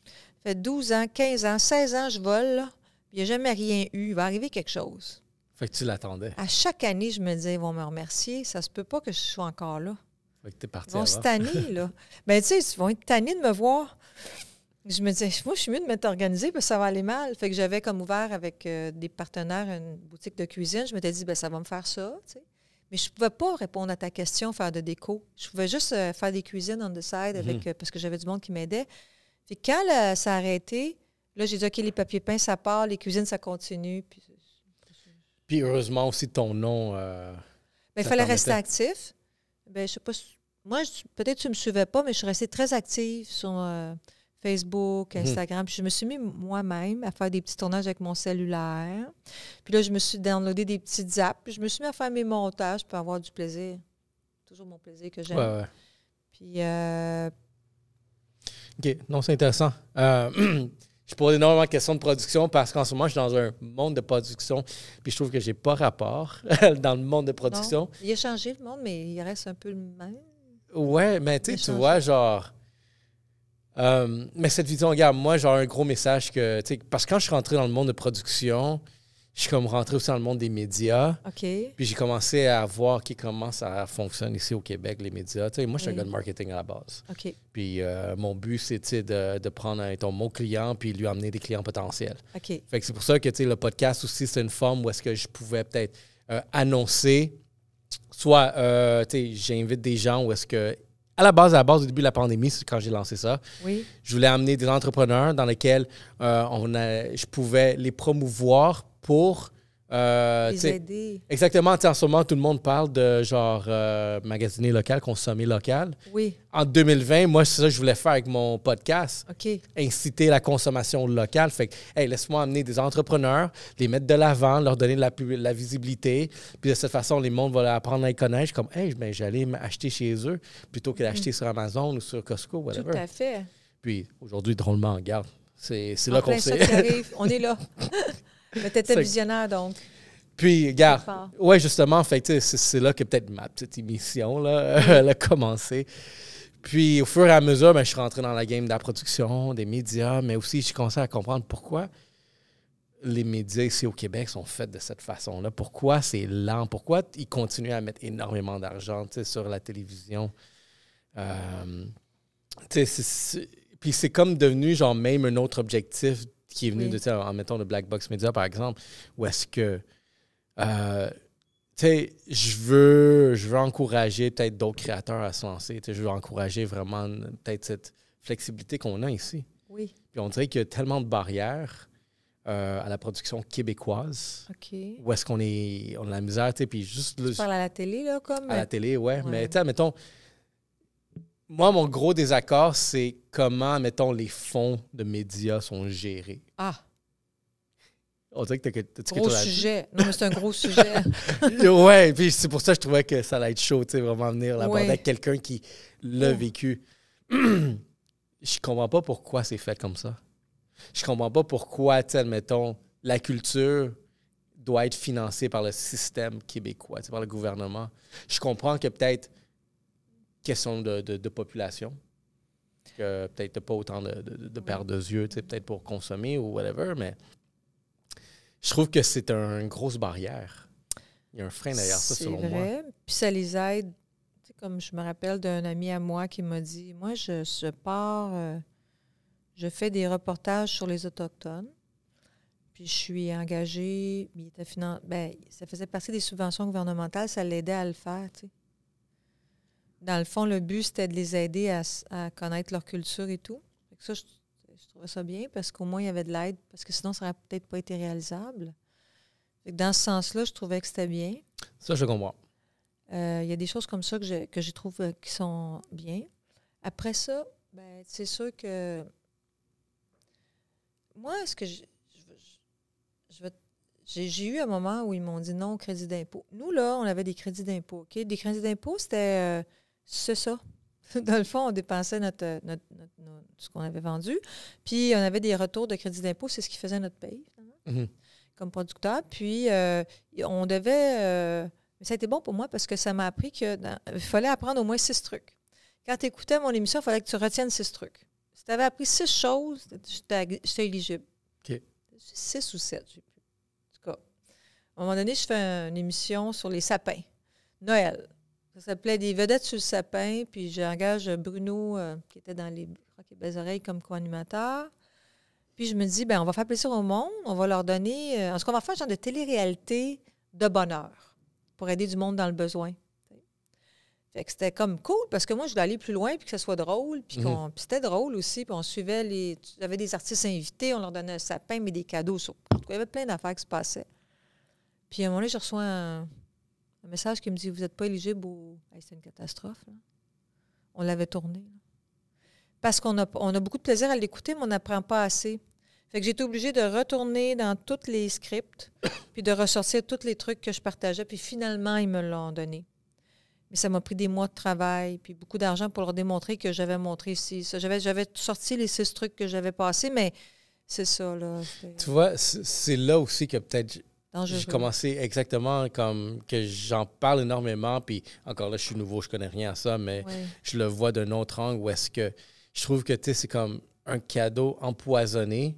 Ça fait 12 ans, 15 ans, 16 ans, je vole, là, puis il n'y a jamais rien eu. Il va arriver quelque chose. Fait que tu l'attendais. À chaque année, je me disais, ils vont me remercier. Ça se peut pas que je sois encore là. Fait que t'es parti Ils vont se tanner, là. Ben, tu sais, ils vont être tannés de me voir. Je me disais, moi, je suis mieux de m'être organisée parce que ça va aller mal. Fait que j'avais comme ouvert avec des partenaires une boutique de cuisine. Je m'étais dit, ben ça va me faire ça, tu sais. Mais je ne pouvais pas répondre à ta question, faire de déco. Je pouvais juste faire des cuisines on the side avec, parce que j'avais du monde qui m'aidait. Puis quand ça a arrêté, là, j'ai dit, OK, les papiers peints, ça part, les cuisines, ça continue. Puis heureusement aussi, ton nom... il fallait rester actif. Ben, je sais pas, moi, peut-être que tu ne me suivais pas, mais je suis restée très active sur Facebook, Instagram. Puis je me suis mis moi-même à faire des petits tournages avec mon cellulaire. Puis là, je me suis downloadé des petites apps. Puis je me suis mis à faire mes montages pour avoir du plaisir. Toujours mon plaisir que j'aime. Ouais. Puis... OK. Non, c'est intéressant. Je pose énormément de questions de production parce qu'en ce moment, je suis dans un monde de production puis je trouve que j'ai pas rapport dans le monde de production. Non, il a changé le monde, mais il reste un peu le même. Ouais, mais tu vois, genre... mais cette vision, regarde, moi, j'ai un gros message que... Parce que quand je suis rentré dans le monde de production, je suis comme rentré aussi dans le monde des médias. OK. Puis j'ai commencé à voir comment ça fonctionne ici au Québec, les médias. Moi, je suis un gars de marketing à la base. OK. Puis mon but, c'est de prendre mon client puis lui amener des clients potentiels. OK. Fait que c'est pour ça que le podcast aussi, c'est une forme où est-ce que je pouvais peut-être annoncer. Soit, j'invite des gens où est-ce que... À la base, au début de la pandémie, c'est quand j'ai lancé ça. Oui. Je voulais amener des entrepreneurs dans lesquels je pouvais les promouvoir pour... les aider. Exactement. En ce moment, tout le monde parle de genre magasiner local, consommer local. Oui. En 2020, moi, c'est ça que je voulais faire avec mon podcast. OK. Inciter la consommation locale. Fait que, hey, laisse-moi amener des entrepreneurs, les mettre de l'avant, leur donner de la visibilité. Puis de cette façon, les mondes vont apprendre à les connaître. Comme, hey, ben, j'allais acheter chez eux plutôt que d'acheter sur Amazon ou sur Costco, whatever. Tout à fait. Puis aujourd'hui, drôlement, regarde, c'est là qu'on sait. Ça qui arrive. On est là. Mais t'étais visionnaire, donc. Puis, regarde, ouais, justement, fait, c'est là que peut-être ma petite émission là, elle a commencé. Puis, au fur et à mesure, je suis rentré dans la game de la production, des médias, mais aussi, je commençais à comprendre pourquoi les médias ici au Québec sont faits de cette façon-là. Pourquoi c'est lent? Pourquoi ils continuent à mettre énormément d'argent sur la télévision? Puis, c'est comme devenu, genre, même un autre objectif qui est venu en mettant le Black Box Media, par exemple, où est-ce que je veux encourager peut-être d'autres créateurs à se lancer. Je veux encourager vraiment peut-être cette flexibilité qu'on a ici. Oui. Puis on dirait qu'il y a tellement de barrières à la production québécoise. OK. Où est-ce qu'on on a la misère, puis juste... Tu parles à la télé, là, comme... À la télé, ouais. Mais mettons, moi, mon gros désaccord, c'est comment, mettons, les fonds de médias sont gérés. Ah! On dirait que gros sujet. Non, mais c'est un gros sujet. Ouais, puis c'est pour ça que je trouvais que ça allait être chaud, vraiment venir là-bas avec quelqu'un qui l'a vécu. Je comprends pas pourquoi c'est fait comme ça. Je comprends pas pourquoi, mettons, la culture doit être financée par le système québécois, par le gouvernement. Je comprends que peut-être question de population, que peut-être pas autant de paires de yeux, peut-être pour consommer ou whatever, mais je trouve que c'est une grosse barrière. Il y a un frein derrière ça, selon moi. C'est vrai. Puis ça les aide. Comme je me rappelle d'un ami à moi qui m'a dit, moi, je pars, je fais des reportages sur les Autochtones. Puis je suis engagée, il était ça faisait partie des subventions gouvernementales, ça l'aidait à le faire, tu sais. Dans le fond, le but, c'était de les aider à connaître leur culture et tout. Fait que ça, je trouvais ça bien parce qu'au moins, il y avait de l'aide, parce que sinon, ça n'aurait peut-être pas été réalisable. Fait que dans ce sens-là, je trouvais que c'était bien. Ça, je comprends. Il y a des choses comme ça que je trouve qui sont bien. Après ça, c'est sûr que moi, ce que j'ai eu un moment où ils m'ont dit non au crédit d'impôt. Nous, là, on avait des crédits d'impôt, OK? Des crédits d'impôt, c'est ça. Dans le fond, on dépensait ce qu'on avait vendu. Puis, on avait des retours de crédit d'impôt. C'est ce qui faisait notre paye, finalement, comme producteur. Puis, on devait... ça a été bon pour moi parce que ça m'a appris qu'il fallait apprendre au moins 6 trucs. Quand tu écoutais mon émission, il fallait que tu retiennes 6 trucs. Si tu avais appris 6 choses, j'étais éligible. OK. 6 ou 7, je ne sais plus. En tout cas, à un moment donné, je fais une émission sur les sapins. Noël. Ça s'appelait Des vedettes sur le sapin. Puis j'engage Bruno, qui était dans les Belles Oreilles, comme co-animateur. Puis je me dis, on va faire plaisir au monde. On va leur donner... en ce qu'on va faire un genre de télé-réalité de bonheur pour aider du monde dans le besoin. Fait que c'était comme cool parce que moi, je voulais aller plus loin puis que ça soit drôle. Puis c'était drôle aussi. Puis on suivait j'avais des artistes invités, on leur donnait un sapin, mais des cadeaux. En tout cas, il y avait plein d'affaires qui se passaient. Puis à un moment donné, je reçois un message qui me dit, vous n'êtes pas éligible au... c'est une catastrophe. Là. On l'avait tourné. Là. Parce qu'on a beaucoup de plaisir à l'écouter, mais on n'apprend pas assez. Fait que j'ai été obligée de retourner dans tous les scripts puis de ressortir tous les trucs que je partageais. Puis finalement, ils me l'ont donné. Mais ça m'a pris des mois de travail puis beaucoup d'argent pour leur démontrer que j'avais montré ici. J'avais sorti les 6 trucs que j'avais passés, mais c'est ça, là. Tu vois, c'est là aussi que peut-être dangereux. J'ai commencé exactement comme que j'en parle énormément, puis encore là, je suis nouveau, je connais rien à ça, mais je le vois d'un autre angle où est-ce que je trouve que, tu sais, c'est comme un cadeau empoisonné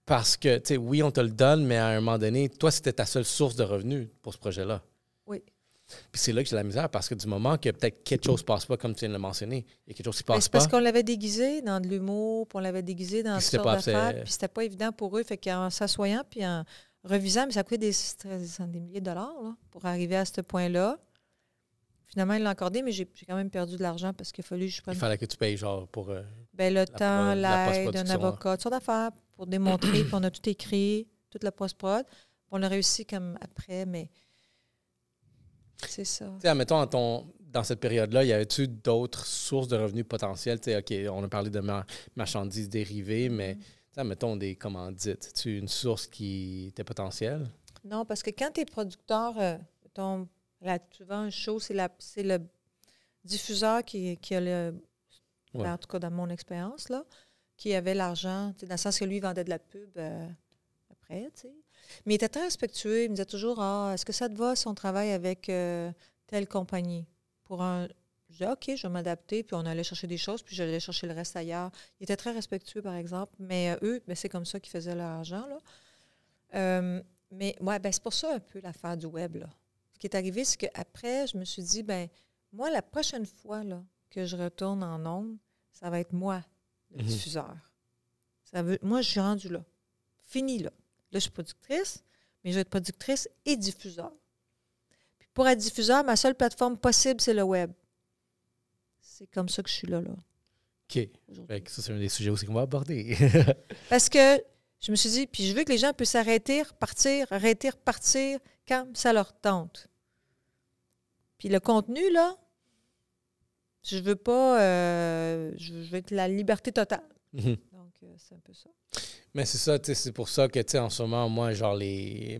parce que, tu sais, oui, on te le donne, mais à un moment donné, toi, c'était ta seule source de revenus pour ce projet-là. Oui. Puis c'est là que j'ai la misère, parce que du moment que peut-être quelque chose ne passe pas, comme tu viens de le mentionner, il y a quelque chose qui passe pas. Parce qu'on l'avait déguisé dans de l'humour, puis on l'avait déguisé dans toutes sortes d'affaires, puis c'était pas évident pour eux. Fait qu'en s'assoyant, puis en revisant, mais ça a coûté des milliers de dollars là, pour arriver à ce point-là. Finalement, ils l'ont accordé, mais j'ai quand même perdu de l'argent parce qu'il a fallu que je prenne... Il fallait que tu payes, genre, pour... le temps, l'aide d'un avocat, toutes sortes d'affaires pour démontrer, puis on a tout écrit, toute la post-prod. On a réussi comme après, mais... C'est ça. Tu sais, admettons, dans cette période-là, y avait-tu d'autres sources de revenus potentiels? Tu sais, OK, on a parlé de marchandises dérivées, mais, tu sais, admettons, des commandites. Tu une source qui était potentielle? Non, parce que quand tu es producteur, tu vends un show, c'est le diffuseur qui a le... Ouais. En tout cas, dans mon expérience, là, qui avait l'argent, dans le sens que lui, il vendait de la pub après, tu sais. Mais il était très respectueux. Il me disait toujours, est-ce que ça te va si on travaille avec telle compagnie? Je disais, OK, je vais m'adapter. Puis on allait chercher des choses, puis j'allais chercher le reste ailleurs. Il était très respectueux, par exemple. Mais eux, c'est comme ça qu'ils faisaient leur argent, là. Mais ouais, c'est pour ça un peu l'affaire du web, là. Ce qui est arrivé, c'est qu'après, je me suis dit, moi, la prochaine fois là, que je retourne en ondes, ça va être moi, le diffuseur. Moi, je suis rendue là. Fini, là. Là, je suis productrice, mais je vais être productrice et diffuseur. Puis pour être diffuseur, ma seule plateforme possible, c'est le web. C'est comme ça que je suis là. OK. Ça, c'est un des sujets aussi qu'on va aborder. Parce que je me suis dit, puis je veux que les gens puissent arrêter, repartir quand ça leur tente. Puis le contenu, là, je veux pas... je veux être la liberté totale. Donc, c'est un peu ça. Mais c'est ça, tu sais, c'est pour ça que, tu sais, en ce moment, moi, genre,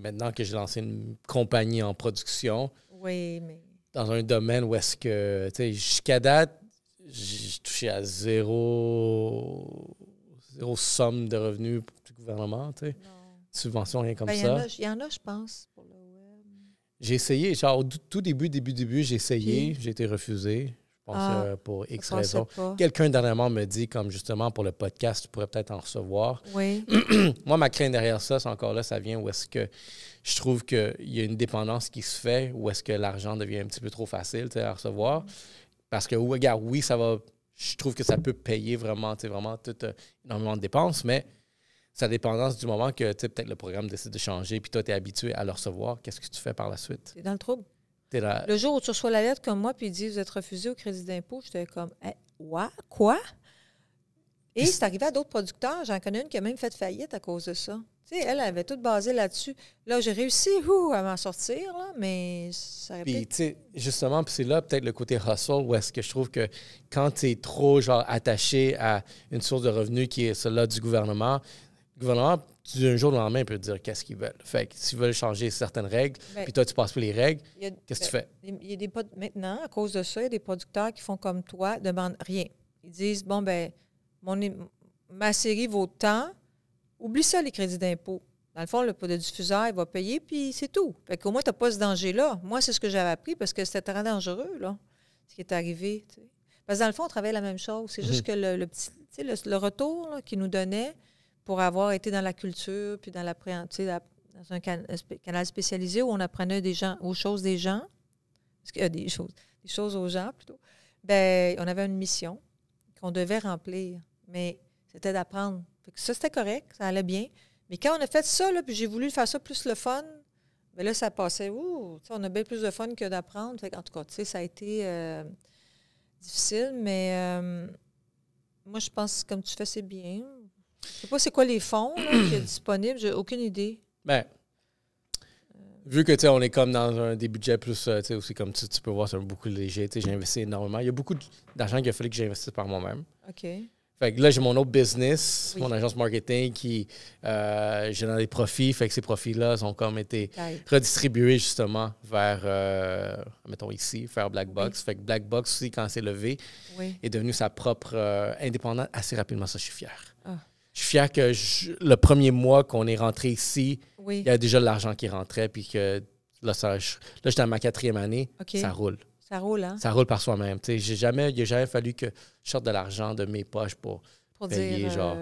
maintenant que j'ai lancé une compagnie en production, oui, mais... dans un domaine où est-ce que, tu sais, jusqu'à date, j'ai touché à zéro somme de revenus du gouvernement, tu sais. Subvention, rien comme ça. Il y en a, je pense, pour le web. J'ai essayé, genre, au tout début, j'ai essayé, j'ai été refusé. Je pense pour X raisons. Quelqu'un dernièrement me dit, comme justement pour le podcast, tu pourrais peut-être en recevoir. Oui. Moi, ma crainte derrière ça, c'est encore là, ça vient où est-ce que je trouve qu'il y a une dépendance qui se fait, où est-ce que l'argent devient un petit peu trop facile à recevoir. Parce que, regarde, oui, ça va. Je trouve que ça peut payer vraiment tout, énormément de dépenses, mais sa dépendance du moment que peut-être le programme décide de changer, puis toi, tu es habitué à le recevoir, qu'est-ce que tu fais par la suite? Tu es dans le trouble. Le jour où tu reçois la lettre comme moi, puis il dit vous êtes refusé au crédit d'impôt, j'étais comme quoi? Et c'est arrivé à d'autres producteurs. J'en connais une qui a même fait faillite à cause de ça. Tu sais, elle avait tout basé là-dessus. Là, j'ai réussi à m'en sortir, là, mais ça aurait Puis, tu sais, justement, puis c'est là peut-être le côté hustle où est-ce que je trouve que quand tu es trop, genre, attaché à une source de revenus qui est celle-là du gouvernement, Le gouvernement, d'un jour au lendemain, peut te dire qu'est-ce qu'ils veulent. Fait que s'ils veulent changer certaines règles, puis toi, tu passes plus les règles, qu'est-ce que tu fais? Il y a maintenant, à cause de ça, il y a des producteurs qui font comme toi, demandent rien. Ils disent, bon, ben ma série vaut tant, oublie ça, les crédits d'impôt. Dans le fond, le diffuseur, il va payer, puis c'est tout. Fait qu'au moins, tu n'as pas ce danger-là. Moi, c'est ce que j'avais appris parce que c'était très dangereux, là, ce qui est arrivé. T'sais. Parce que dans le fond, on travaille la même chose. C'est juste que le retour là, qu'ils nous donnait pour avoir été dans la culture, puis dans dans un canal spécialisé où on apprenait aux choses des gens, parce qu'il y a des choses aux gens plutôt, bien, on avait une mission qu'on devait remplir, mais c'était d'apprendre. Fait que ça, c'était correct, ça allait bien. Mais quand on a fait ça, là, puis j'ai voulu faire ça plus le fun, bien là, ça passait, on a bien plus de fun que d'apprendre. Fait en tout cas, ça a été difficile, mais moi, je pense que comme tu fais, c'est bien. Je ne sais pas c'est quoi les fonds là, qui sont disponibles, j'ai aucune idée. Bien, vu que on est comme dans des budgets plus, aussi comme tu peux voir, c'est beaucoup léger. J'ai investi énormément. Il y a beaucoup d'argent qu'il a fallu que j'investisse par moi-même. OK. Fait que là, j'ai mon autre business, Oui. mon agence marketing qui génère des profits. Fait que ces profits-là ont comme été redistribués justement vers, mettons ici, vers Black Box. Fait que Black Box aussi, quand c'est levé, est devenu sa propre indépendante assez rapidement. Ça, je suis fier. Ah. Je suis fier que le premier mois qu'on est rentré ici, il y a déjà de l'argent qui rentrait. Puis que là, j'étais à ma 4e année, ça roule. Ça roule, hein? Ça roule par soi-même. Il n'a jamais fallu que je sorte de l'argent de mes poches pour payer, dire, genre.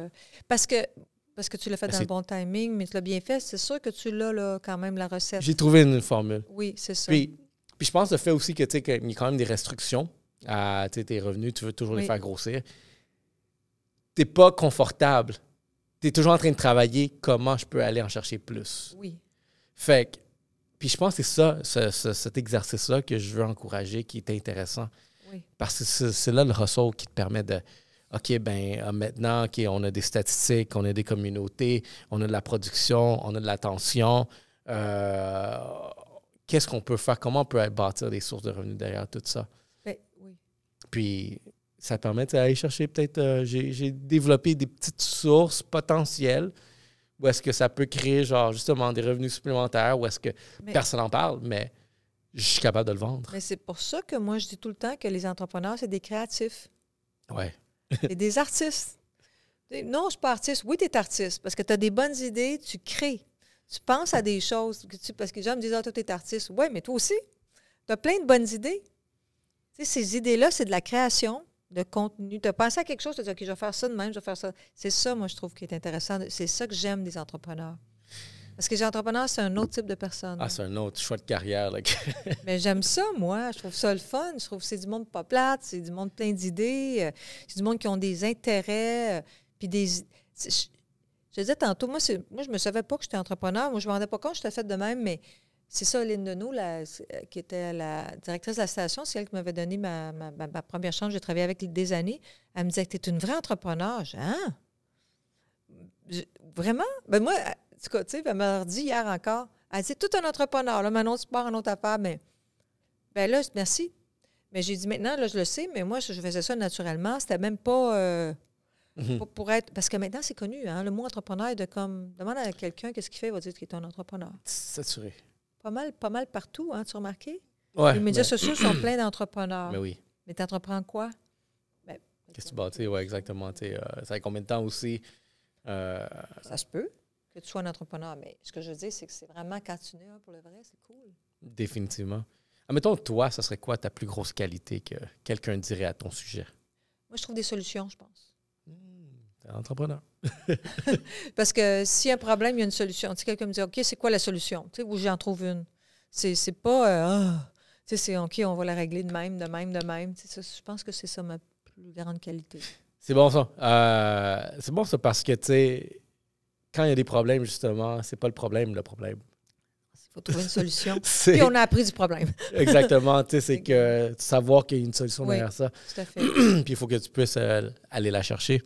Parce que tu l'as fait dans le bon timing, mais tu l'as bien fait. C'est sûr que tu l'as, là, quand même, la recette. J'ai trouvé une formule. Oui, c'est ça. Puis je pense le fait aussi que, qu'il y a quand même des restrictions à tes revenus. Tu veux toujours les faire grossir. Tu n'es pas confortable. Tu es toujours en train de travailler comment je peux aller en chercher plus. Oui. Fait que, puis je pense que c'est ça, cet exercice-là que je veux encourager, qui est intéressant. Oui. Parce que c'est là le hustle qui te permet de, OK, ben maintenant, OK, on a des statistiques, on a des communautés, on a de la production, on a de l'attention. Qu'est-ce qu'on peut faire? Comment on peut bâtir des sources de revenus derrière tout ça? Ben, oui. Puis, ça permet d'aller chercher peut-être... j'ai développé des petites sources potentielles où est-ce que ça peut créer, genre, justement, des revenus supplémentaires, où est-ce que personne n'en parle, mais je suis capable de le vendre. Mais c'est pour ça que moi, je dis tout le temps que les entrepreneurs, c'est des créatifs. Oui. C'est des artistes. Non, je ne suis pas artiste. Oui, tu es artiste parce que tu as des bonnes idées, tu crées. Tu penses à des choses. Parce que les gens me disent, toi, tu es artiste. Oui, mais toi aussi, tu as plein de bonnes idées. Tu sais, ces idées-là, c'est de la création de contenu. Tu as pensé à quelque chose, tu as dit, OK, je vais faire ça de même, je vais faire ça. C'est ça, moi, je trouve, qui est intéressant. C'est ça que j'aime des entrepreneurs. Parce que les entrepreneurs, c'est un autre type de personne. Ah, c'est un autre choix de carrière. Là. Mais j'aime ça, moi. Je trouve ça le fun. Je trouve que c'est du monde pas plate, c'est du monde plein d'idées. C'est du monde qui ont des intérêts. Puis des... Je disais tantôt, moi, je ne me savais pas que j'étais entrepreneur. Moi, je ne me rendais pas compte que j'étais faite de même, mais c'est ça, Lynn Deneau, qui était la directrice de la station, c'est elle qui m'avait donné ma première chance. J'ai travaillé avec des années. Elle me disait que tu es une vraie entrepreneur. Je dis, hein? Vraiment? Ben moi, tu sais, elle m'a dit hier encore, elle dit, tout un entrepreneur. Là, maintenant, tu pars en autre affaire, mais ben là, merci. Mais j'ai dit, maintenant, là, je le sais, mais moi, je faisais ça naturellement. C'était même pas... pour être, parce que maintenant, c'est connu, hein, le mot entrepreneur est de comme... Demande à quelqu'un qu'est-ce qu'il fait, il va dire qu'il est un entrepreneur. Saturé. Pas mal partout, hein, tu as remarqué? Ouais, les médias sociaux sont pleins d'entrepreneurs. Mais oui. Mais tu entreprends quoi? Ben, qu'est-ce que tu bâtis? Oui, exactement. Ça fait combien de temps aussi? Ça se peut que tu sois un entrepreneur, mais ce que je veux dire, c'est que c'est vraiment quand tu es pour le vrai, c'est cool. Définitivement. Admettons, toi, ça serait quoi ta plus grosse qualité que quelqu'un dirait à ton sujet? Moi, je trouve des solutions, je pense. T'es un entrepreneur. Parce que s'il y a un problème, il y a une solution. Tu sais, quelqu'un me dit, OK, c'est quoi la solution? Tu sais, où j'en trouve une. C'est pas, tu sais, c'est OK, on va la régler de même. Tu sais, je pense que c'est ça ma plus grande qualité. C'est bon, ça. C'est bon, ça, parce que, tu sais, quand il y a des problèmes, justement, c'est pas le problème. Il faut trouver une solution. Puis on a appris du problème. Exactement. Tu sais, c'est que savoir qu'il y a une solution derrière ça. Tout à fait. Puis il faut que tu puisses aller la chercher.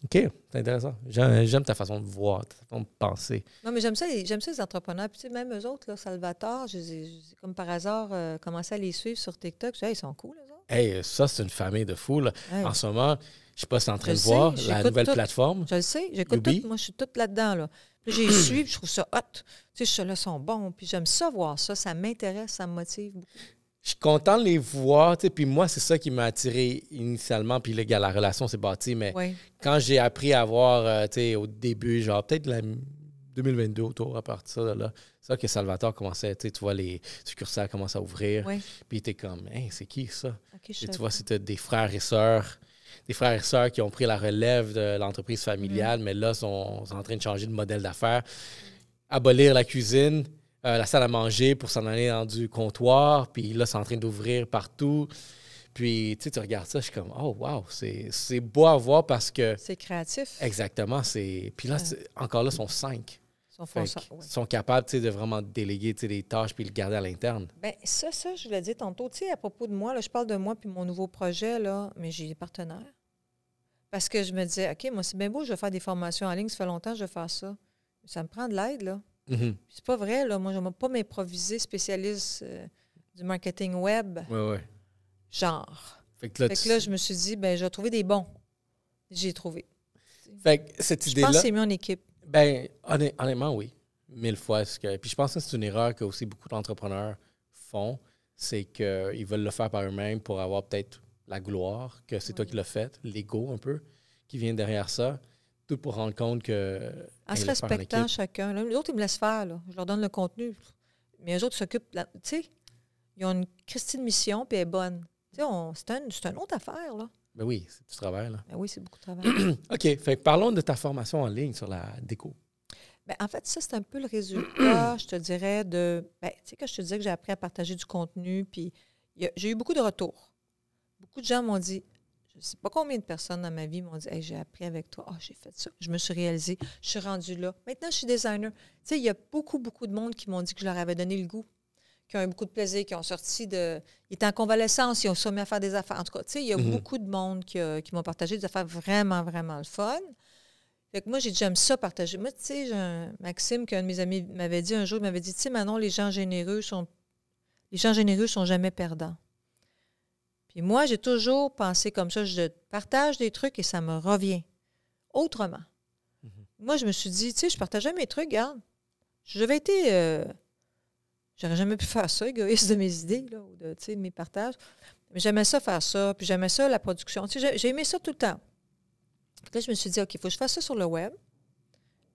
OK, c'est intéressant. J'aime ta façon de voir, ta façon de penser. Non, mais j'aime ça les entrepreneurs. Puis tu sais, même eux autres, là, Salvatore, j'ai comme par hasard commencé à les suivre sur TikTok. Je dis, hey, ils sont cool, eux autres. Hey, ça, c'est une famille de fous. Là. Hey. En ce moment, je sais pas si tu es en train Je de sais, voir la j'écoute nouvelle tout. plateforme. Je le sais, j'écoute Yubi. tout. Moi, je suis toute là-dedans. Là. Puis j'ai suivi, puis je trouve ça hot. Tu sais, ceux-là sont bons. Puis j'aime ça, voir ça. Ça m'intéresse, ça me motive beaucoup. Je suis content de les voir. Tu sais, puis moi, c'est ça qui m'a attiré initialement. Puis là, la relation s'est bâtie. Mais Oui. quand j'ai appris à voir, tu sais, au début, genre peut-être la 2022 autour, à partir de là, c'est ça que Salvatore commençait, tu vois, les succursales commencent à ouvrir. Oui. Puis t'es comme, hey, c'est qui ça? OK, Et tu vois, c'était des frères et sœurs qui ont pris la relève de l'entreprise familiale, mais là, sont en train de changer de modèle d'affaires, abolir la cuisine, la salle à manger pour s'en aller dans du comptoir, puis là, c'est en train d'ouvrir partout. Puis, tu regardes ça, je suis comme, oh, wow, c'est beau à voir parce que... C'est créatif. Exactement, Puis là, encore là, ils sont 5. Ils sont capables, de vraiment déléguer, les tâches puis le garder à l'interne. Bien, ça, je voulais dire tantôt, tu sais, à propos de moi, là, je parle de moi puis mon nouveau projet, là, mais j'ai des partenaires. Parce que je me disais, OK, moi, c'est bien beau, je vais faire des formations en ligne, ça fait longtemps que je vais faire ça. Ça me prend de l'aide, là. Mm-hmm. C'est pas vrai, là. Moi, je ne vais pas m'improviser spécialiste du marketing web. Oui. Genre. Fait que là, je me suis dit, ben je vais trouver des bons. J'ai trouvé. Fait que cette idée-là... Je pense que c'est mieux en équipe. Ben, honnêtement, oui. 1000 fois. Puis je pense que c'est une erreur que aussi beaucoup d'entrepreneurs font, c'est qu'ils veulent le faire par eux-mêmes pour avoir peut-être la gloire, que c'est toi qui l'as fait, l'ego un peu, qui vient derrière ça, tout pour rendre compte que... En se respectant chacun. Là, les autres, ils me laissent faire. Là. Je leur donne le contenu. Mais les autres s'occupent... Tu sais, ils ont une Christine mission, puis elle est bonne. Tu sais, c'est une autre affaire, là. Ben oui, c'est du travail, là. Ben oui, c'est beaucoup de travail. OK. Fait que parlons de ta formation en ligne sur la déco. Ben, en fait, ça, c'est un peu le résultat, je te dirais, de... Ben, tu sais, quand je te disais que j'ai appris à partager du contenu, puis j'ai eu beaucoup de retours. Beaucoup de gens m'ont dit, je ne sais pas combien de personnes dans ma vie m'ont dit, hey, j'ai appris avec toi, j'ai fait ça, je me suis réalisée, je suis rendue là. Maintenant, je suis designer. Tu sais, il y a beaucoup de monde qui m'ont dit que je leur avais donné le goût, qui ont eu beaucoup de plaisir, qui ont sorti de... Ils étaient en convalescence, ils ont soumis à faire des affaires. En tout cas, tu sais, il y a beaucoup de monde qui m'ont partagé des affaires vraiment, vraiment le fun. Fait que moi, j'aime ça partager. Moi, tu sais, j'ai Maxime, qu'un de mes amis m'avait dit un jour, il m'avait dit, tu sais, Manon, les gens généreux sont jamais perdants. Puis moi, j'ai toujours pensé comme ça. Je partage des trucs et ça me revient autrement. Moi, je me suis dit, tu sais, je partageais mes trucs, regarde. J'avais été... j'aurais jamais pu faire ça, égoïste de mes idées, là, ou de mes partages. Mais j'aimais ça faire ça, puis j'aimais ça, la production. Tu sais, j'ai aimé ça tout le temps. Là, je me suis dit, OK, il faut que je fasse ça sur le web.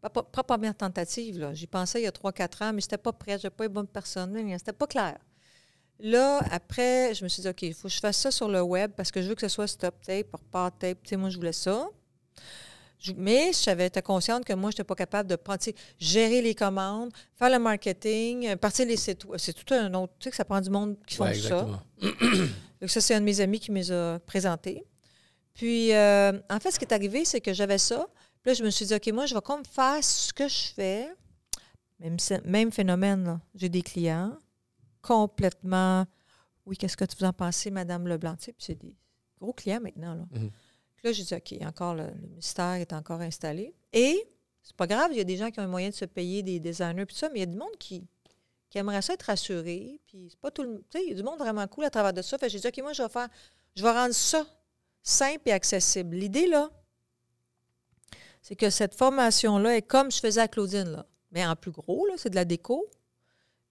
Pas première tentative, là. J'y pensais il y a 3-4 ans, mais c'était pas prêt. Je n'avais pas les bonnes personnes. C'était pas clair. Là, après, je me suis dit, OK, il faut que je fasse ça sur le web parce que je veux que ce soit stop tape, repart tape. Tu sais, moi, je voulais ça. Mais j'étais consciente que moi, je n'étais pas capable de prendre, gérer les commandes, faire le marketing, partir les sites. C'est tout un autre. Tu sais que ça prend du monde qui font ça. Donc, ça, c'est un de mes amis qui me les a présentés. Puis, en fait, ce qui est arrivé, c'est que j'avais ça. Puis là, je me suis dit, OK, moi, je vais comme faire ce que je fais. Même phénomène, là. J'ai des clients complètement... Oui, qu'est-ce que vous en pensez, Madame Leblanc? Tu sais, puis c'est des gros clients maintenant, là. Puis là, j'ai dit, OK, encore le mystère est encore installé. Et c'est pas grave, il y a des gens qui ont un moyen de se payer des designers, puis ça, mais il y a du monde qui aimerait ça être rassuré. Puis c'est pas tout le... Tu sais, il y a du monde vraiment cool à travers de ça. Fait que j'ai dit, OK, moi, je vais rendre ça simple et accessible. L'idée, là, c'est que cette formation-là est comme je faisais à Claudine, là. Mais en plus gros, là, c'est de la déco.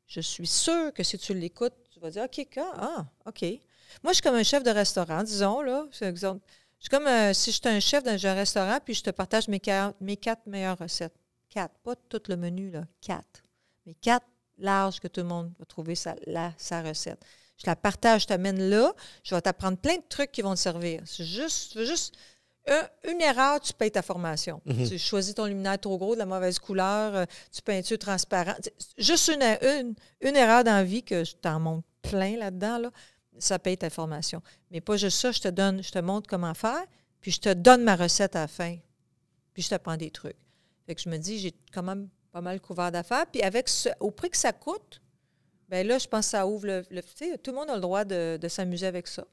Je suis sûre que si tu l'écoutes, tu vas dire, OK. Moi, je suis comme un chef de restaurant, disons, là. Je suis comme si je suis un chef d'un restaurant, puis je te partage mes 4 meilleures recettes. 4, pas tout le menu, là. 4. Mais 4 larges que tout le monde va trouver sa recette. Je la partage, je t'amène là, je vais t'apprendre plein de trucs qui vont te servir. C'est juste une erreur, tu payes ta formation. Tu choisis ton luminaire trop gros, de la mauvaise couleur, tu peintures transparent. Juste une erreur dans la vie, que je t'en montre plein là-dedans, là, ça paye ta formation. Mais pas juste ça, je te montre comment faire, puis je te donne ma recette à la fin. Puis je t'apprends des trucs. Fait que je me dis, j'ai quand même pas mal couvert d'affaires. Puis au prix que ça coûte, bien là, je pense que ça ouvre tu sais, tout le monde a le droit de s'amuser avec ça.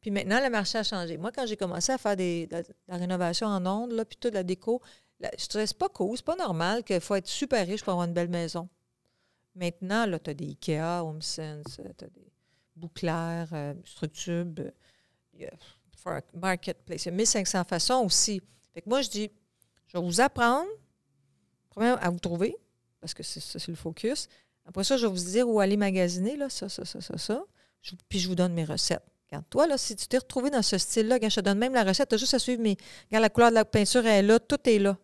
Puis maintenant, le marché a changé. Moi, quand j'ai commencé à faire de la rénovation en ondes, là, puis toute la déco, je trouvais c'est pas cool, c'est pas normal qu'il faut être super riche pour avoir une belle maison. Maintenant, là, tu as des IKEA, HomeSense, tu as des Bouclair, Structube, Marketplace. Il y a 1500 façons aussi. Fait que moi, je dis, je vais vous apprendre, premièrement, à vous trouver, parce que c'est le focus. Après ça, je vais vous dire où aller magasiner, là, ça. Puis je vous donne mes recettes. Regarde, toi, là, si tu t'es retrouvé dans ce style-là, regarde, je te donne même la recette, tu as juste à suivre regarde, la couleur de la peinture est là, tout est là.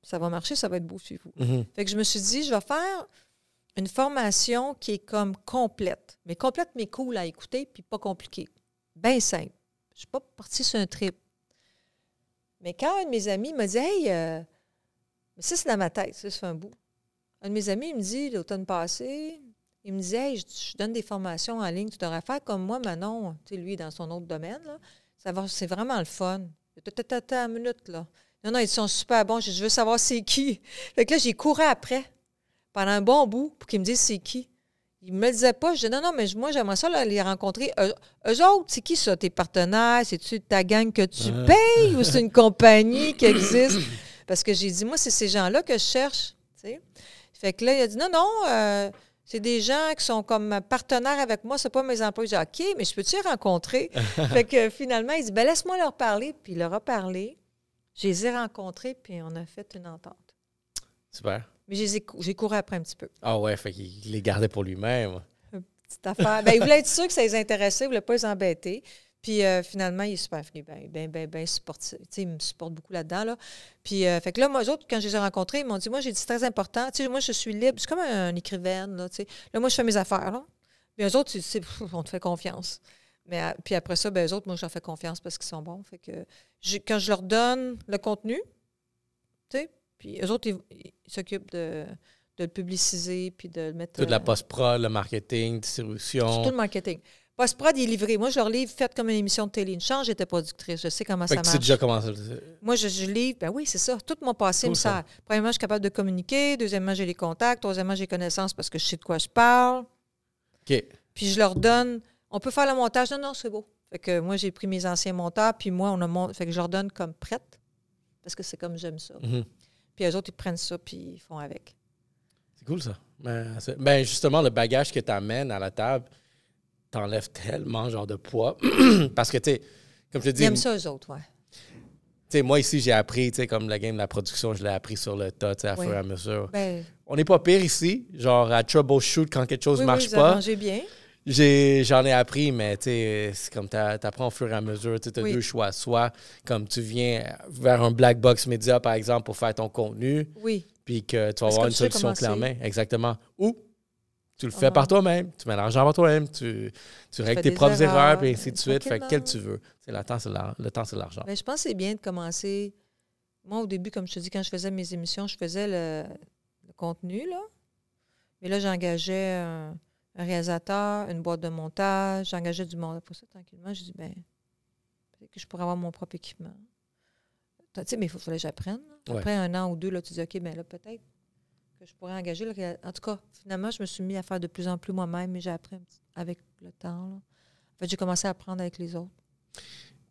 Ça va marcher, ça va être beau chez vous. Fait que je me suis dit, je vais faire une formation qui est comme complète, mais cool à écouter, puis pas compliquée. Bien simple. Je ne suis pas partie sur un trip. Mais quand un de mes amis m'a dit, hey, mais ça, c'est dans ma tête, ça fait un bout. Un de mes amis, il me dit, l'automne passé, il me disait, hey, je donne des formations en ligne, tu devrais faire comme moi, Manon, tu sais, lui, dans son autre domaine, là. C'est vraiment le fun. Une minute, là. Non, ils sont super bons, je veux savoir c'est qui. Fait que là, j'ai couru après, pendant un bon bout, pour qu'ils me disent c'est qui. Ils me le disaient pas. Je disais, non, mais moi, j'aimerais ça là, les rencontrer. Eux autres, c'est qui ça, tes partenaires? C'est-tu ta gang que tu payes ou c'est une compagnie qui existe? Parce que j'ai dit, moi, c'est ces gens-là que je cherche. T'sais. Fait que là, il a dit, non, c'est des gens qui sont comme partenaires avec moi, c'est pas mes employés. J'ai dit, OK, mais je peux-tu les rencontrer? Fait que finalement, il dit, ben laisse-moi leur parler. Puis il leur a parlé. Je les ai rencontrés, puis on a fait une entente. Super. Mais j'ai couru après un petit peu. Ah ouais, fait qu'il les gardait pour lui-même. Petite affaire. Ben, il voulait être sûr que ça les intéressait, il ne voulait pas les embêter. Puis finalement, il est super venu, bien supportif. Il me supporte beaucoup là-dedans. Là. Puis, fait que là, moi, eux autres, quand je les ai rencontrés, ils m'ont dit, moi, j'ai dit, c'est très important. Tu sais, moi, je suis libre. C'est comme un écrivaine. Là, tu sais. Là, moi, je fais mes affaires. Là. Puis eux autres, on te fait confiance. Mais puis après ça, ben, eux autres, moi, je leur fais confiance parce qu'ils sont bons. Fait que quand je leur donne le contenu, tu sais, puis eux autres, ils s'occupent de le publiciser puis de le mettre... Toute la post-prod, le marketing, distribution. Surtout le marketing. Post-prod, il est livré. Moi, je leur livre, faites comme une émission de télé. Une chance, j'étais productrice. Je sais comment ça marche. Tu sais déjà comment ça... Moi, je livre. Ben oui, c'est ça. Tout mon passé me sert. Premièrement, je suis capable de communiquer. Deuxièmement, j'ai les contacts. Troisièmement, j'ai connaissance parce que je sais de quoi je parle. OK. Puis je leur donne... On peut faire le montage. Non, c'est beau. Fait que moi, j'ai pris mes anciens monteurs, puis moi, fait que je leur donne comme prête, parce que c'est comme j'aime ça. Puis eux autres, ils prennent ça, puis ils font avec. C'est cool, ça. Ben justement, le bagage que tu amènes à la table t'enlève tellement genre de poids. Parce que, tu sais, comme je te dis... Ils aiment ça, eux autres, ouais. Tu sais, moi, ici, j'ai appris, tu sais, comme la game de la production, je l'ai appris sur le tas, tu sais, à fur et à mesure. Ben, on n'est pas pire ici, genre à troubleshoot quand quelque chose ne marche vous pas. arrangez bien. J'en ai appris, mais tu sais, c'est comme tu apprends au fur et à mesure. Tu as deux choix. Soit comme tu viens vers un black box média, par exemple, pour faire ton contenu. Oui. Puis que tu vas avoir une solution clé en main. Exactement. Ou tu le fais par toi-même. Tu mets l'argent par toi-même. Tu règles tes propres erreurs, puis ainsi de suite. Fait que quel tu veux. Le temps, c'est l'argent. Ben, je pense que c'est bien de commencer. Moi, au début, comme je te dis, quand je faisais mes émissions, je faisais le contenu, là. Mais là, j'engageais un réalisateur, une boîte de montage, j'engageais du monde. Pour ça, tranquillement, je dis, ben peut-être que je pourrais avoir mon propre équipement. Tu sais, mais il fallait que j'apprenne. Après un an ou deux, là, tu dis, OK, bien là, peut-être que je pourrais engager. En tout cas, finalement, je me suis mis à faire de plus en plus moi-même, mais j'ai appris avec le temps. Là. En fait, j'ai commencé à apprendre avec les autres.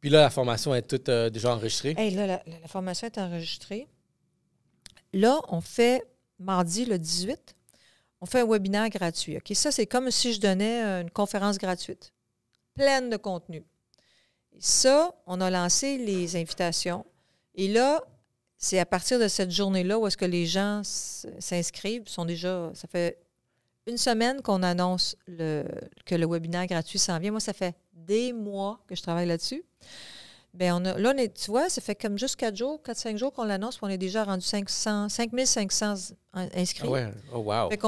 Puis là, la formation est toute déjà enregistrée? Hey, là, la formation est enregistrée. Là, on fait, mardi, le 18, on fait un webinaire gratuit. OK? Ça, c'est comme si je donnais une conférence gratuite, pleine de contenu. Et ça, on a lancé les invitations. Et là, c'est à partir de cette journée-là où est-ce que les gens s'inscrivent. Ça fait une semaine qu'on annonce que le webinaire gratuit s'en vient. Moi, ça fait des mois que je travaille là-dessus. Bien, tu vois, ça fait comme juste 4-5 jours qu'on l'annonce, puis on est déjà rendu 5500 inscrits. Ouais. Oh, wow. Fait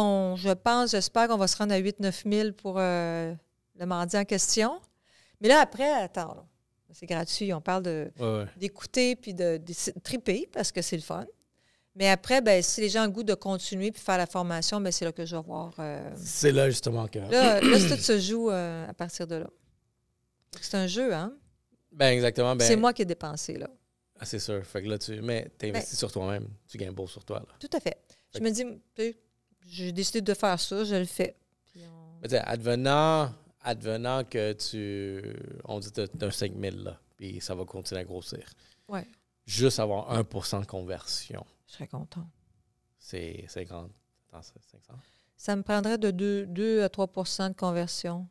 j'espère qu'on va se rendre à 8-9 000 pour le mardi en question. Mais là, après, attends, là, c'est gratuit. On parle d'écouter puis de triper parce que c'est le fun. Mais après, ben, si les gens ont le goût de continuer puis faire la formation, ben, c'est là que je vais voir. C'est là, justement, que... Là, tout se joue à partir de là. C'est un jeu, hein? Ben exactement. Ben, c'est moi qui ai dépensé, là. Ah, c'est sûr. Fait que là, tu investis sur toi-même. Tu gagnes beau sur toi, là. Tout à fait. Je me dis, j'ai décidé de faire ça, je le fais. Mais advenant que on dit que tu as 5 000, là, puis ça va continuer à grossir. Ouais. Juste avoir 1% de conversion. Je serais content. C'est 50. Attends, c'est 500? Ça me prendrait de 2 à 3 % de conversion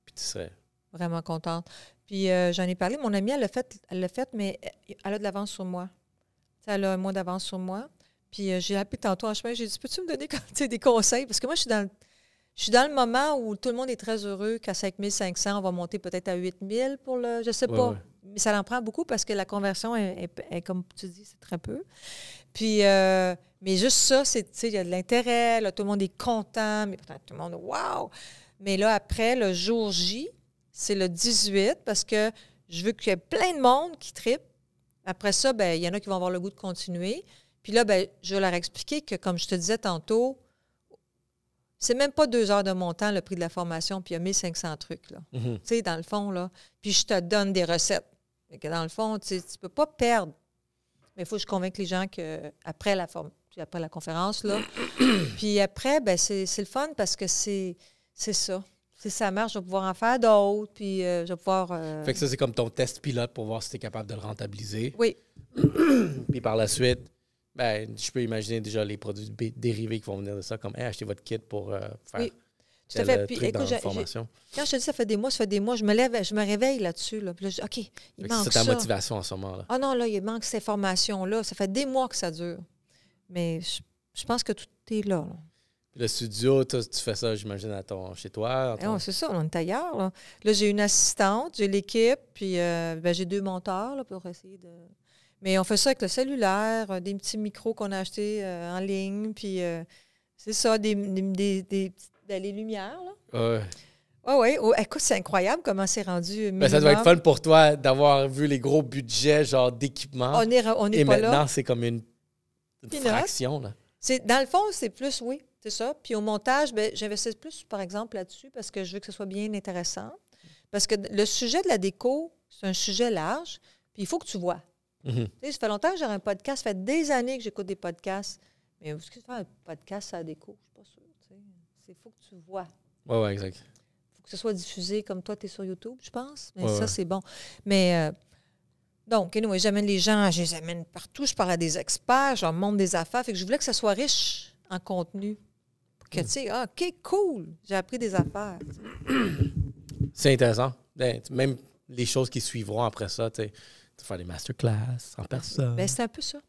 Puis tu serais... Vraiment contente. Puis j'en ai parlé. Mon amie, elle l'a fait, mais elle a de l'avance sur moi. T'sais, elle a un mois d'avance sur moi. Puis j'ai appelé tantôt en chemin. J'ai dit, peux-tu me donner des conseils? Parce que moi, je suis dans le moment où tout le monde est très heureux qu'à 5 500, on va monter peut-être à 8 000 pour le... Je sais pas. Ouais. Mais ça en prend beaucoup parce que la conversion est, comme tu dis, c'est très peu. Puis, mais juste ça, il y a de l'intérêt. Là, tout le monde est content. Mais tout le monde, wow! Mais là, après, le jour J, c'est le 18 parce que je veux qu'il y ait plein de monde qui trippe. Après ça, bien, il y en a qui vont avoir le goût de continuer. Puis là, bien, je vais leur expliquer que, comme je te disais tantôt, c'est même pas 2 heures de mon temps, le prix de la formation, puis il y a 1500 trucs, là. Tu sais, dans le fond, là. Puis je te donne des recettes. Fait que dans le fond, tu peux pas perdre. Mais il faut que je convainque les gens qu'après la conférence, là. Puis après, bien, c'est le fun parce que c'est ça. Si ça marche, je vais pouvoir en faire d'autres, puis je vais pouvoir... Fait que ça, c'est comme ton test pilote pour voir si tu es capable de le rentabiliser. Oui. Puis par la suite, ben, je peux imaginer déjà les produits dérivés qui vont venir de ça, comme hey, achetez votre kit pour faire tel truc dans la formation. Quand je te dis ça fait des mois, je me réveille là-dessus. Là, puis là, je dis, OK, il manque ça. C'est ta motivation en ce moment-là. Ah non, là, il manque ces formations-là. Ça fait des mois que ça dure. Mais je pense que tout est là. Le studio, tu fais ça, j'imagine, chez toi? Non, c'est ça, on est ailleurs. Là, j'ai une assistante, j'ai l'équipe, puis j'ai 2 monteurs là, pour essayer de... Mais on fait ça avec le cellulaire, des petits micros qu'on a achetés en ligne, puis c'est ça, des lumières. Là. Ouais. Oh, écoute, c'est incroyable comment c'est rendu. Ben, ça doit être fun pour toi d'avoir vu les gros budgets genre d'équipement. On est et pas maintenant, là. c'est comme une fraction. Là. Dans le fond, c'est plus, oui, c'est ça. Puis au montage, ben, j'investis plus, par exemple, là-dessus parce que je veux que ce soit bien intéressant. Parce que le sujet de la déco, c'est un sujet large, puis il faut que tu vois. Ça fait longtemps que j'ai un podcast, ça fait des années que j'écoute des podcasts. Mais est-ce que tu fais un podcast sur la déco? Je ne suis pas sûre. Il faut que tu vois. Oui, exact. Il faut que ce soit diffusé comme toi, tu es sur YouTube, je pense. Mais ça, c'est bon. Mais donc, anyway, j'amène les gens, je les amène partout. Je parle à des experts, je leur montre des affaires. Fait que je voulais que ça soit riche en contenu. Pour que tu sais, OK, cool, j'ai appris des affaires. C'est intéressant. Même les choses qui suivront après ça, tu sais. Faire des masterclass en personne. Bien, c'est un peu ça.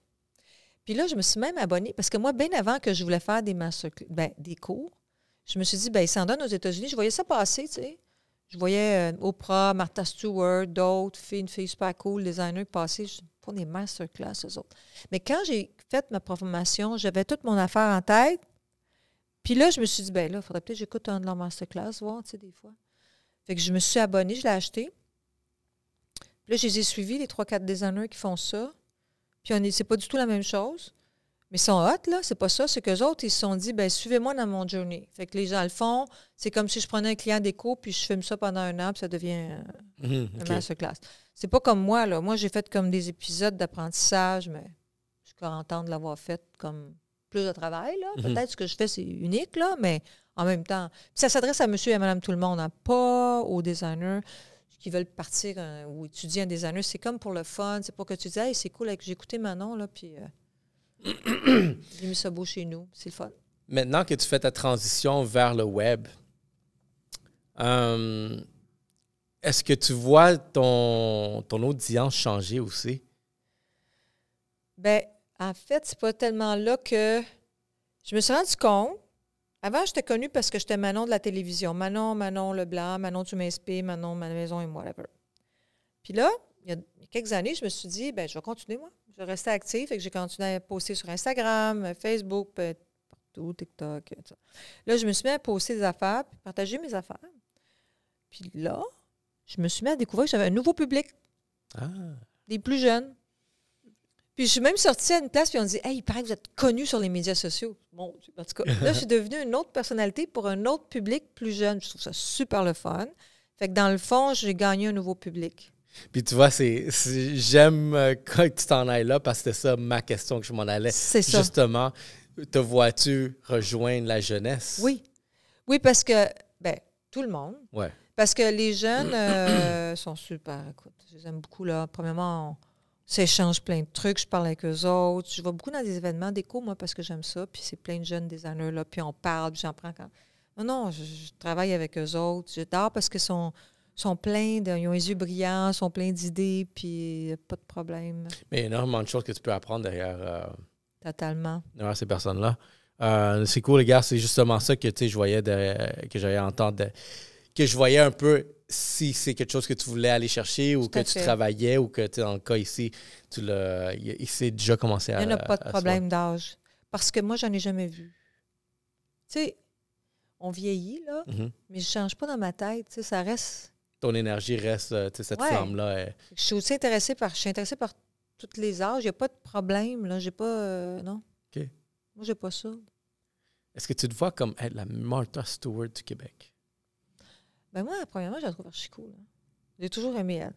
Puis là, je me suis même abonnée, parce que moi, bien avant que je voulais faire des cours, je me suis dit, ils s'en donnent aux États-Unis. Je voyais ça passer, tu sais. Je voyais Oprah, Martha Stewart, d'autres une fille super cool, designer, passer pour des masterclass, eux autres. Mais quand j'ai fait ma formation, j'avais toute mon affaire en tête. Puis là, je me suis dit, là, il faudrait peut-être que j'écoute un de leurs masterclass, voir, tu sais, des fois. Fait que je me suis abonnée, je l'ai acheté. Puis là, je les ai suivis, les 3-4 designers qui font ça. Puis c'est pas du tout la même chose. Mais ils sont hot, là. C'est pas ça. C'est qu'eux autres, ils se sont dit, suivez-moi dans mon journey. Fait que les gens le font. C'est comme si je prenais un client déco, puis je filme ça pendant 1 an, puis ça devient un masterclass. C'est pas comme moi, là. Moi, j'ai fait comme des épisodes d'apprentissage, mais je suis contente de l'avoir fait comme plus de travail, là. Peut-être ce que je fais, c'est unique, là, mais en même temps. Puis ça s'adresse à monsieur et à madame tout le monde, hein, pas aux designers qui veulent partir ou étudier un designer. C'est comme pour le fun. C'est pour que tu dises, hey, c'est cool, j'ai écouté Manon, là, puis j'ai mis ça beau chez nous. C'est le fun. Maintenant que tu fais ta transition vers le web, est-ce que tu vois ton audience changer aussi? Bien, en fait, c'est pas tellement là que je me suis rendu compte. Avant, j'étais connue parce que j'étais Manon de la télévision. Manon Leblanc, Manon tu m'inspires, Manon ma maison et whatever. Puis là, il y a quelques années, je me suis dit, je vais continuer, moi. Je vais rester active. Et que j'ai continué à poster sur Instagram, Facebook, partout, TikTok, tout ça. Là, je me suis mis à poster des affaires, puis partager mes affaires. Puis là, je me suis mis à découvrir que j'avais un nouveau public. Des plus jeunes. Puis je suis même sortie à une place, puis on dit « Hey, il paraît que vous êtes connus sur les médias sociaux. » Bon, en tout cas, là, je suis devenue une autre personnalité pour un autre public plus jeune. Je trouve ça super le fun. Fait que dans le fond, j'ai gagné un nouveau public. Puis tu vois, j'aime quand tu t'en ailles là, parce que c'était ça ma question que je m'en allais. C'est ça. Justement, te vois-tu rejoindre la jeunesse? Oui. Oui, parce que, tout le monde. Ouais. Parce que les jeunes sont super. Écoute, je les aime beaucoup, là. Premièrement, on s'échange plein de trucs, je parle avec eux autres. Je vais beaucoup dans des événements déco, moi, parce que j'aime ça. Puis c'est plein de jeunes designers, là. Puis on parle, puis j'en prends quand... Non, je travaille avec eux autres. J'adore parce qu'ils sont pleins, ils ont les yeux brillants, sont pleins d'idées, puis pas de problème. Mais il y a énormément de choses que tu peux apprendre derrière ces personnes-là. C'est cool, les gars. C'est justement ça que je voyais, que j'allais entendre, que je voyais un peu si c'est quelque chose que tu voulais aller chercher ou que tu travaillais ou que, dans le cas ici, il s'est déjà commencé à... Il n'y en a pas de problème d'âge. Parce que moi, j'en ai jamais vu. Tu sais, on vieillit, là, mais je ne change pas dans ma tête. Tu sais, ça reste... Ton énergie reste, cette flamme-là. Je suis aussi intéressée par tous les âges. Il n'y a pas de problème, là. J'ai pas... non. OK. Moi, j'ai pas ça. Est-ce que tu te vois comme être la Martha Stewart du Québec? Ben moi, premièrement, je la trouve archi cool. Hein. J'ai toujours aimé elle.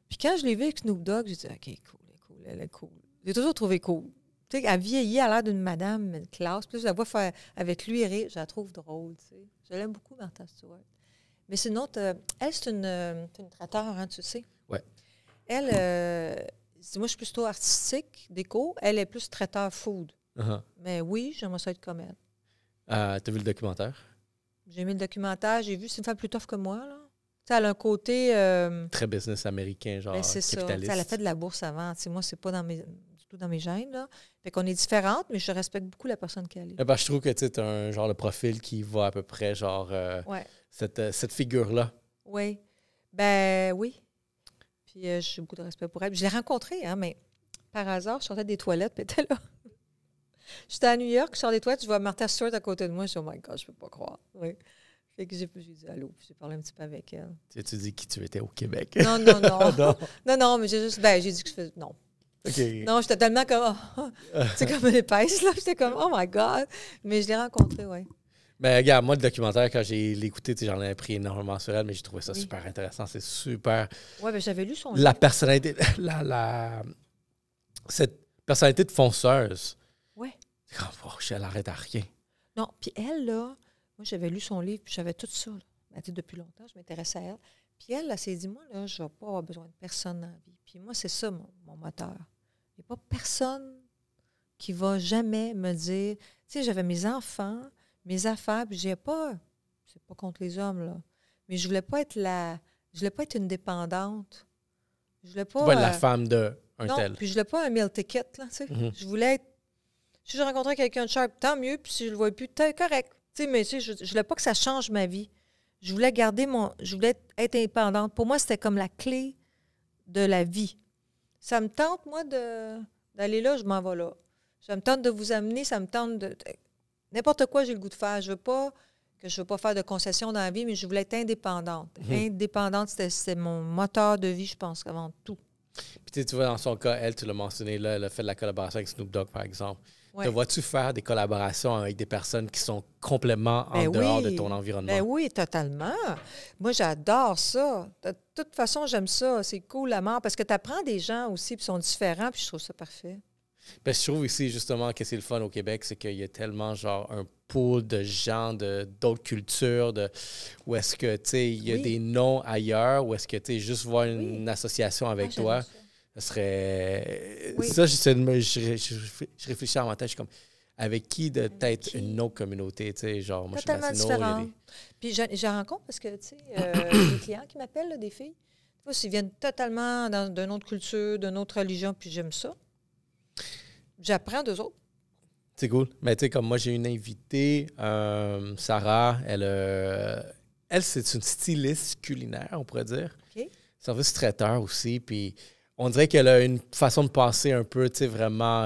Puis quand je l'ai vue avec Snoop Dogg, j'ai dit, OK, cool, elle est cool. J'ai toujours trouvé cool. Tu sais, elle vieillit, elle a l'air d'une madame, une classe. Puis je la vois faire avec lui rire, je la trouve drôle, tu sais. Je l'aime beaucoup, Martha Stewart. Mais c'est une autre... elle, c'est une traiteur, hein, tu sais. Oui. Elle, moi, je suis plutôt artistique, déco. Elle est plus traiteur food. Mais oui, j'aimerais ça être comme elle. T'as vu le documentaire? J'ai aimé le documentaire. J'ai vu, c'est une femme plus tough que moi, là. T'sais, elle a un côté... très business américain, genre capitaliste. Ça. Elle a fait de la bourse avant. T'sais, moi, c'est pas du tout dans mes gènes, là. Fait qu'on est différentes, mais je respecte beaucoup la personne qu'elle est. Je trouve que tu as un genre de profil qui va à peu près, genre, cette figure-là. Oui. Ben oui. Puis j'ai beaucoup de respect pour elle. Je l'ai rencontrée, hein, mais par hasard, je sortais des toilettes, puis elle était là. J'étais à New York, je sors des toilettes, je vois Martha Stewart à côté de moi. Je dis, oh my God, je peux pas croire. Oui. Fait que j'ai dit allô, puis j'ai parlé un petit peu avec elle. Tu dis qui tu étais au Québec. Non. non, mais j'ai dit que je faisais. Non. Okay. Non, j'étais tellement comme. C'est comme une épaisse, là. J'étais comme, oh my God. Mais je l'ai rencontrée, oui. Mais regarde, moi, le documentaire, quand j'ai l'écouté, j'en ai appris énormément sur elle, mais j'ai trouvé ça super intéressant. C'est super. Oui, mais j'avais lu son livre. La personnalité. Cette personnalité de fonceuse. Oui. Elle arrête à rien. Non, puis elle, là, moi, j'avais lu son livre, puis j'avais tout ça. Depuis longtemps, je m'intéressais à elle. Puis elle s'est dit, moi, là, je ne vais pas avoir besoin de personne dans la vie. Puis moi, c'est ça, mon moteur. Il n'y a pas personne qui va jamais me dire... Tu sais, j'avais mes enfants, mes affaires, puis j'ai pas... C'est pas contre les hommes, là. Mais je voulais pas être je voulais pas être une dépendante. Je voulais pas... la femme d'un tel. Non, puis je voulais pas un meal ticket, là, tu sais. Je voulais être... Si je rencontrais quelqu'un de sharp, tant mieux, puis si je le vois plus, correct. Tu sais, mais tu sais, je voulais pas que ça change ma vie. Je voulais garder je voulais être indépendante. Pour moi, c'était comme la clé de la vie. Ça me tente, moi, d'aller là, je m'en vais là. Ça me tente de vous amener, ça me tente de... N'importe quoi, j'ai le goût de faire. Je veux pas faire de concessions dans la vie, mais je voulais être indépendante. Indépendante, c'était mon moteur de vie, je pense, avant tout. Puis tu vois, dans son cas, elle, tu l'as mentionné, là, elle a fait de la collaboration avec Snoop Dogg, par exemple. Ouais. Te vois-tu faire des collaborations avec des personnes qui sont complètement en dehors de ton environnement? Ben oui, totalement. Moi, j'adore ça. De toute façon, j'aime ça. C'est cool, la mort, parce que tu apprends des gens aussi qui sont différents, puis je trouve ça parfait. Ben, je trouve ici, justement, que c'est le fun au Québec, c'est qu'il y a tellement, genre, un pool de gens d'autres cultures, où est-ce que, tu sais, il y a des noms ailleurs, où est-ce que, tu sais, juste voir une association avec toi... Ça serait... Oui. Ça, je réfléchis en ma tête, je suis comme, avec qui de peut-être une autre communauté, tu sais, genre, moi, totalement je suis latino, différent. Puis je rencontre parce que, tu sais, des clients qui m'appellent, là, des filles, tu vois, ils viennent totalement d'une autre culture, d'une autre religion, puis j'aime ça. J'apprends d'eux autres. C'est cool. Mais tu sais, comme moi, j'ai une invitée, Sarah, elle, c'est une styliste culinaire, on pourrait dire. OK. Service traiteur aussi, puis... On dirait qu'elle a une façon de penser un peu, tu sais, vraiment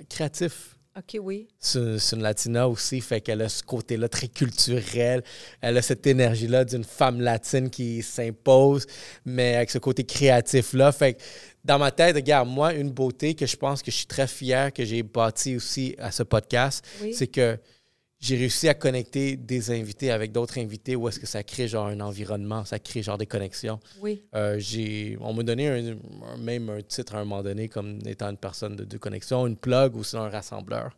créatif. OK, oui. C'est une latina aussi, fait qu'elle a ce côté-là très culturel. Elle a cette énergie-là d'une femme latine qui s'impose, mais avec ce côté créatif-là. Fait que dans ma tête, regarde, moi, une beauté que je pense que je suis très fier que j'ai bâtie aussi à ce podcast, c'est que j'ai réussi à connecter des invités avec d'autres invités où est-ce que ça crée genre un environnement, ça crée genre des connexions. Oui. On m'a donné même un titre à un moment donné comme étant une personne de connexion, une plug ou sinon un rassembleur.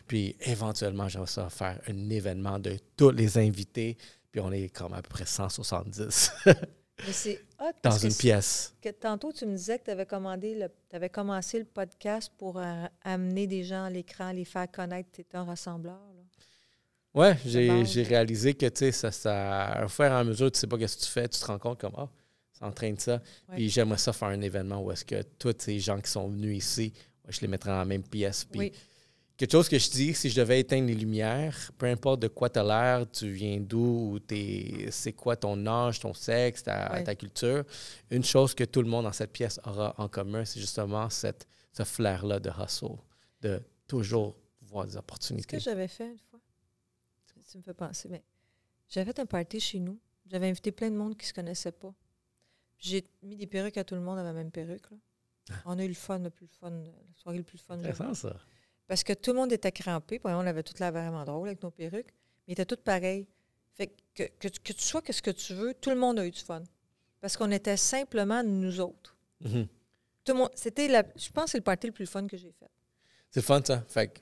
Puis éventuellement, j'aimerais ça faire un événement de tous les invités. Puis on est comme à peu près 170 Mais c'est hot, dans une pièce. Tantôt, tu me disais que tu avais commencé le podcast pour amener des gens à l'écran, les faire connaître, tu étais un rassembleur. Là. Ouais, j'ai réalisé que, tu sais, au fur et à mesure, tu sais pas ce que tu fais, tu te rends compte comme, ça entraîne ça. Ouais. Puis j'aimerais ça faire un événement où est-ce que tous ces gens qui sont venus ici, je les mettrais dans la même pièce. Puis quelque chose que je dis, si je devais éteindre les lumières, peu importe de quoi tu as l'air, tu viens d'où, ou c'est quoi ton âge, ton sexe, ta culture, une chose que tout le monde dans cette pièce aura en commun, c'est justement ce flair-là de hustle, de toujours voir des opportunités. Ce que j'avais fait une fois, tu me fais penser, mais j'avais fait un party chez nous. J'avais invité plein de monde qui ne se connaissait pas. J'ai mis des perruques à tout le monde, avait la même perruque. Là. On a eu la soirée le plus fun. C'est ça, ça. Parce que tout le monde était crampé. Puis on avait tout l'air vraiment drôle avec nos perruques. Mais ils étaient tous pareils. Fait que tu sois ce que tu veux, tout le monde a eu du fun. Parce qu'on était simplement nous autres. Mm-hmm. Tout le monde, je pense que c'est le party le plus fun que j'ai fait. C'est le fun, ça. Fait que,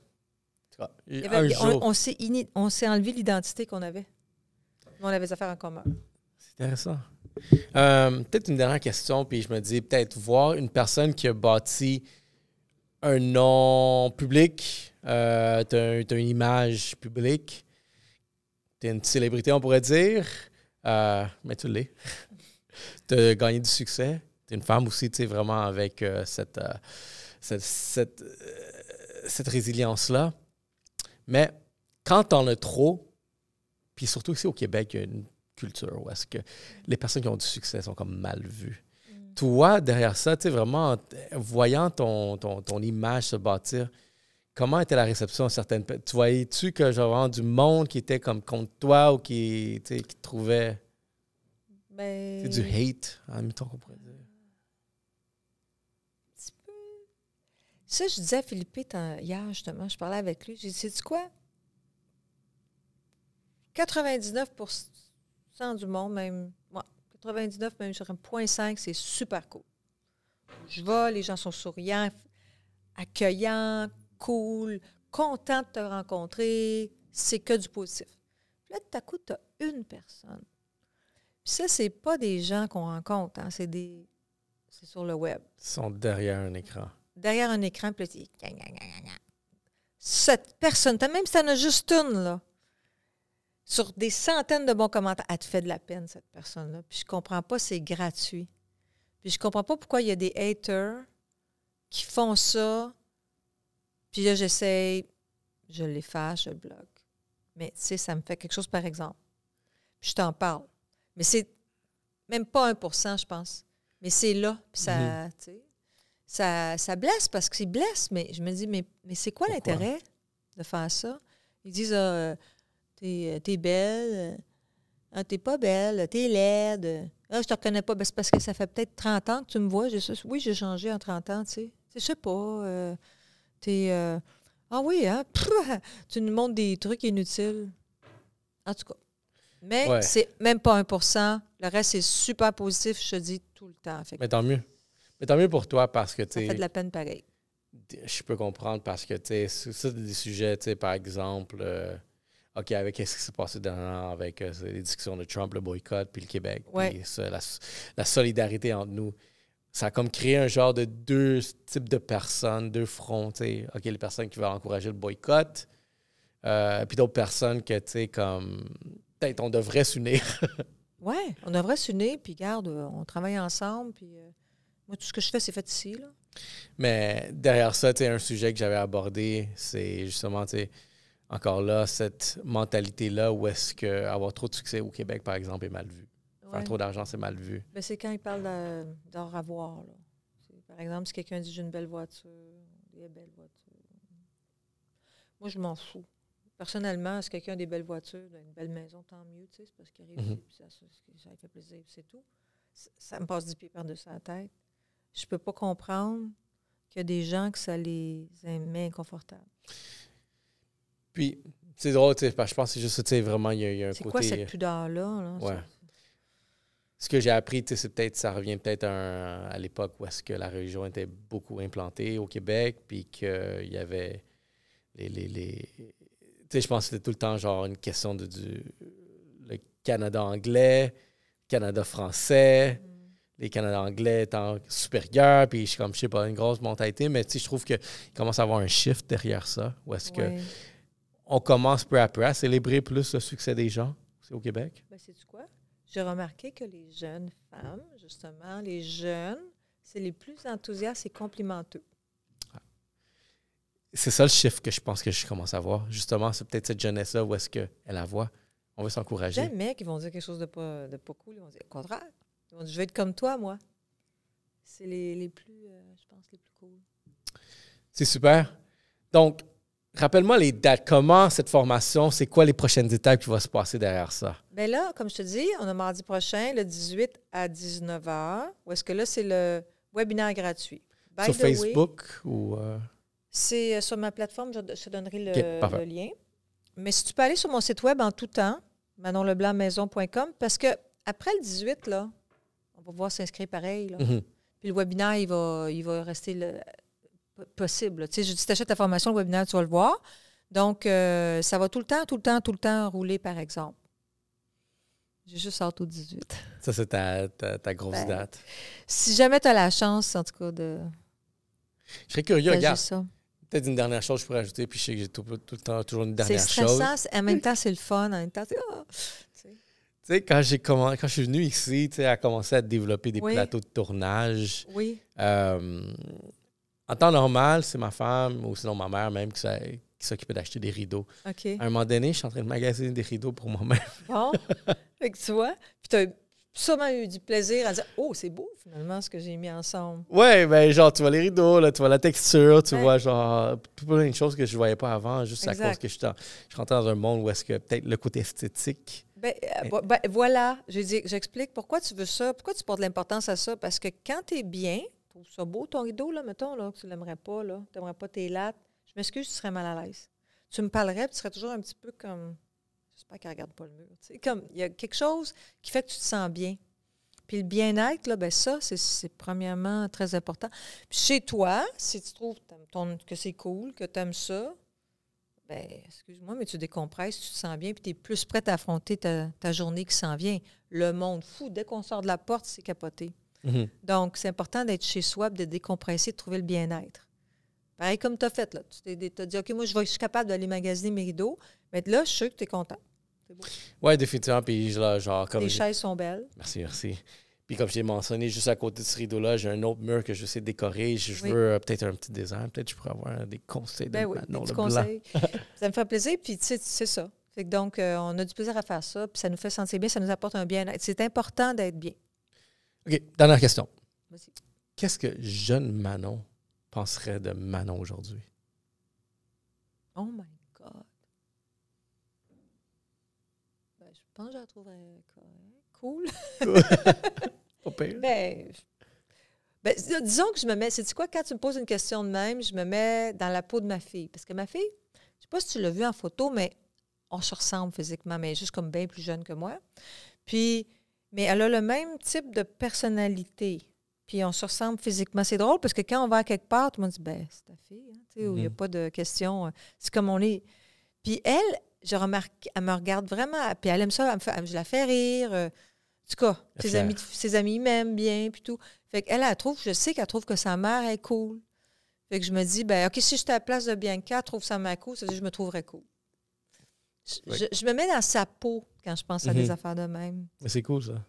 on s'est enlevé l'identité qu'on avait. On avait des affaires en commun. C'est intéressant. Peut-être une dernière question, puis je me dis, peut-être voir une personne qui a bâti un nom public, t'as une image publique, t'es une célébrité, on pourrait dire, mais tu l'es. T'as gagné du succès. T'es une femme aussi, tu sais, vraiment avec cette résilience-là. Mais quand t'en as trop, puis surtout ici au Québec, il y a une culture où est-ce que les personnes qui ont du succès sont comme mal vues. Toi, derrière ça, tu sais, vraiment, voyant ton image se bâtir, comment était la réception de certaines personnes? Tu voyais-tu que genre du monde qui était comme contre toi ou qui te trouvait du hate, en même temps qu'on pourrait dire? Un petit peu. Ça, je disais à Philippe hier, justement, je parlais avec lui, j'ai dit, sais-tu quoi? 99% du monde, même, 99, même sur 0.5, c'est super cool. Je vais, les gens sont souriants, accueillants, cool, contents de te rencontrer, c'est que du positif. Puis là, tout à coup, tu as une personne. Puis ça, c'est pas des gens qu'on rencontre, hein, c'est sur le web. Ils sont derrière un écran. Derrière un écran, puis là, cette personne, même si t'en as juste une, là, sur des centaines de bons commentaires, elle te fait de la peine, cette personne-là. Puis je comprends pas, c'est gratuit. Puis je comprends pas pourquoi il y a des haters qui font ça. Puis là, j'essaye, je l'efface, je le bloque. Mais tu sais, ça me fait quelque chose, par exemple. Puis je t'en parle. Mais c'est même pas 1%, je pense. Mais c'est là. Puis ça, tu sais, ça blesse parce que c'est blesse. Mais je me dis, mais c'est quoi l'intérêt de faire ça? Ils disent, t'es belle. Ah, t'es pas belle. T'es laide. Ah, je te reconnais pas. Ben, c'est parce que ça fait peut-être 30 ans que tu me vois. Oui, j'ai changé en 30 ans, tu sais. Je sais pas. Ah oui, hein? Tu nous montres des trucs inutiles. En tout cas. Mais c'est même pas 1%. Le reste, c'est super positif, je te dis, tout le temps. Fait mais tant mieux. Mais tant mieux pour toi parce que, tu sais... Ça fait de la peine pareil. Je peux comprendre parce que, tu sais, ça, des sujets, tu sais, par exemple... OK, avec ce qui s'est passé dernièrement avec les discussions de Trump, le boycott, puis le Québec, puis ça, la solidarité entre nous, ça a comme créé un genre de deux types de personnes, deux fronts, tu sais. OK, les personnes qui veulent encourager le boycott, puis d'autres personnes que, tu sais, comme, peut-être on devrait s'unir. Oui, on devrait s'unir, puis regarde, on travaille ensemble, puis moi, tout ce que je fais, c'est fait ici, là. Mais derrière ça, tu sais, un sujet que j'avais abordé, c'est justement, tu sais, encore là, cette mentalité-là où est-ce qu'avoir trop de succès au Québec, par exemple, est mal vu. Faire trop d'argent, c'est mal vu. Ben, c'est quand ils parlent d'en avoir. Là. Par exemple, si quelqu'un dit « j'ai une belle voiture », des belles voitures. Moi, je m'en fous. Personnellement, si quelqu'un a des belles voitures, une belle maison, tant mieux, tu sais, c'est parce qu'il arrive puis ça lui fait plaisir, c'est tout. Ça me passe 10 pieds par-dessus la tête. Je peux pas comprendre qu'il y a des gens que ça les met inconfortables. Puis, c'est drôle, tu sais, je pense que c'est juste, tu sais, vraiment, il y a un côté... C'est quoi cette pudeur-là? Ouais. Ce que j'ai appris, tu sais, ça revient peut-être à l'époque où est-ce que la religion était beaucoup implantée au Québec, puis qu'il y avait tu sais, je pense que c'était tout le temps, genre, une question le Canada anglais, Canada français, les Canada anglais étant supérieurs, puis je sais pas, une grosse mentalité, mais tu sais, je trouve qu'il commence à avoir un shift derrière ça, où est-ce que on commence peu à peu à célébrer plus le succès des gens aussi au Québec. Ben, sais-tu quoi? J'ai remarqué que les jeunes femmes, justement, les jeunes, c'est les plus enthousiastes et complimenteux. C'est ça le chiffre que je pense que je commence à voir. Justement, c'est peut-être cette jeunesse-là où est-ce qu'elle la voit. On veut s'encourager. Jamais qu'ils vont dire quelque chose de pas cool. Ils vont dire au contraire. Ils vont dire, je vais être comme toi, moi. C'est les plus, je pense, les plus cool. C'est super. Donc, rappelle-moi les dates. Comment cette formation, c'est quoi les prochaines étapes qui vont se passer derrière ça? Bien là, comme je te dis, on a mardi prochain, le 18 à 19h, où est-ce que là, c'est le webinaire gratuit. Sur Facebook ou... C'est sur ma plateforme, je te donnerai le lien. Mais si tu peux aller sur mon site web en tout temps, manonleblancmaison.com, parce que après le 18, là, on va pouvoir s'inscrire pareil. Là. Mm-hmm. Puis le webinaire, il va rester possible. Tu sais, je dis, si tu achètes ta formation, le webinaire, tu vas le voir. Donc, ça va tout le temps rouler, par exemple. J'ai juste hâte au 18. Ça, c'est ta grosse date. Si jamais tu as la chance, en tout cas, de... Je serais curieux, regarde. Ça. Peut-être une dernière chose que je pourrais ajouter, puis je sais que j'ai tout le temps toujours une dernière chose. C'est stressant, en même temps, c'est le fun, en même temps, c'est... Tu sais, quand je suis venu ici, tu sais, à commencer à développer des plateaux de tournage. Oui. En temps normal, c'est ma femme ou sinon ma mère même qui s'occupait d'acheter des rideaux. OK. À un moment donné, je suis en train de magasiner des rideaux pour moi-même. Bon. Fait que tu vois, puis tu as sûrement eu du plaisir à dire « Oh, c'est beau, finalement, ce que j'ai mis ensemble. » Ouais, ben genre, tu vois les rideaux, là, tu vois la texture, tu vois genre plein de choses que je ne voyais pas avant, juste à cause que je suis rentré dans un monde où est-ce que peut-être le côté esthétique... voilà, j'explique pourquoi tu veux ça, pourquoi tu portes de l'importance à ça, parce que quand tu es bien, tu trouves ça beau ton rideau, là, mettons, là, que tu l'aimerais pas, là, tu n'aimerais pas tes lattes, je m'excuse, tu serais mal à l'aise. Tu me parlerais, puis tu serais toujours un petit peu comme... J'espère qu'elle ne regarde pas le mur. Tu sais, comme il y a quelque chose qui fait que tu te sens bien. Puis le bien-être, là, ben ça, c'est premièrement très important. Puis chez toi, si tu trouves que c'est cool, que tu aimes ça, ben excuse-moi, mais tu décompresses, tu te sens bien, puis tu es plus prête à affronter ta journée qui s'en vient. Le monde fou, dès qu'on sort de la porte, c'est capoté. Mm-hmm. Donc, c'est important d'être chez soi, de décompresser, de trouver le bien-être. Pareil comme tu as fait, là. Tu t'as dit, OK, moi, je suis capable d'aller magasiner mes rideaux. Mais là, je suis sûr que tu es content. C'est beau. Oui, définitivement. Puis là, genre, comme les chaises sont belles. Merci. Puis comme je l'ai mentionné, juste à côté de ce rideau-là, j'ai un autre mur que je sais décorer. Je veux peut-être un petit design. Peut-être que je pourrais avoir des conseils de Manon Leblanc. Ça me fait plaisir. Puis c'est ça. Fait que donc, on a du plaisir à faire ça. Puis ça nous fait sentir bien. Ça nous apporte un bien-être. C'est important d'être bien. OK. Dernière question. Vas-y. Qu'est-ce que jeune Manon penserait de Manon aujourd'hui? Oh my God. Ben, je pense que je la trouverais cool. Pas pire. Ben, disons que je me mets... C'est quoi, quand tu me poses une question de même, je me mets dans la peau de ma fille. Parce que ma fille, je ne sais pas si tu l'as vue en photo, mais on se ressemble physiquement, mais juste comme bien plus jeune que moi. Puis, mais elle a le même type de personnalité. Puis on se ressemble physiquement. C'est drôle parce que quand on va à quelque part, tout le monde dit, ben, c'est ta fille, hein, tu sais, où il n'y a pas de question. C'est comme on est. Puis elle, je remarque, elle me regarde vraiment, puis elle aime ça, je la fais rire. En tout cas, ses amis m'aiment bien, puis tout. Fait qu'elle, je sais qu'elle trouve que sa mère est cool. Fait que je me dis, ben, OK, si j'étais à la place de Bianca, elle trouve sa mère cool, ça veut dire que je me trouverais cool. Je me mets dans sa peau quand je pense à des affaires de même. Mais c'est cool, ça.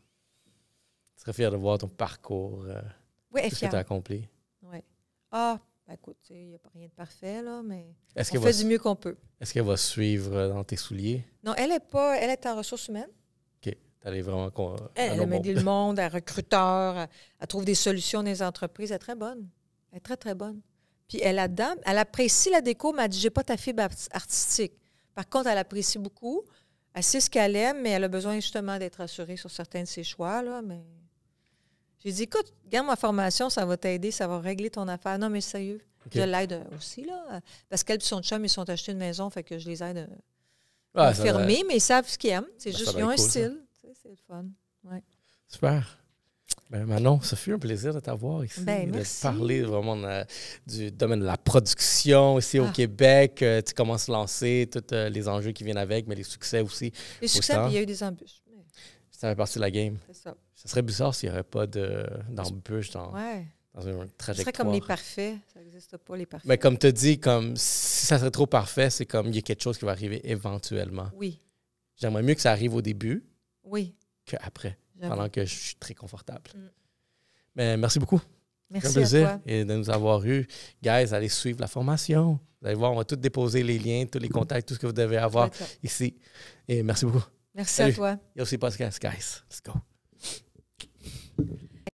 Tu serais fier de voir ton parcours, tout ce que tu as accompli. Oui. Ah, ben écoute, il n'y a pas rien de parfait, là, mais on fait du mieux qu'on peut. Est-ce qu'elle va suivre dans tes souliers? Non, elle est en ressources humaines. OK. Elle est vraiment... Elle aime aider le monde, elle est recruteur, elle trouve des solutions dans les entreprises. Elle est très bonne. Elle est très, très bonne. Puis elle apprécie la déco, mais elle dit, j'ai pas ta fibre artistique. Par contre, elle apprécie beaucoup. Elle sait ce qu'elle aime, mais elle a besoin justement d'être assurée sur certains de ses choix, là, mais... J'ai dit, écoute, garde ma formation, ça va t'aider, ça va régler ton affaire. Non, mais sérieux, je l'aide aussi, là. Parce qu'elle et son chum, ils sont achetés une maison, fait que je les aide à fermer, mais ils savent ce qu'ils aiment. C'est juste, ils ont un style. C'est le fun. Ouais. Super. Ben Manon, ça fut un plaisir de t'avoir ici, de parler vraiment du domaine de la production ici au Québec. Tu commences à lancer tous les enjeux qui viennent avec, mais les succès aussi. Les succès, puis il y a eu des embûches. Ça fait partie de la game. C'est ça. Ça serait bizarre s'il n'y aurait pas d'embûches dans dans une Ce trajectoire. serait comme les parfaits. Ça n'existe pas, les parfaits. Mais comme tu as dit, comme si ça serait trop parfait, c'est comme il y a quelque chose qui va arriver éventuellement. Oui. J'aimerais mieux que ça arrive au début Oui. qu'après, J'avoue. pendant que je suis très confortable. Mais merci beaucoup. Merci un plaisir à toi. et de nous avoir eu. Guys, allez suivre la formation. Vous allez voir, on va tout déposer les liens, tous les contacts, tout ce que vous devez avoir ici. Et merci beaucoup. Merci Salut. à toi. Il y a aussi podcast, guys. Let's go.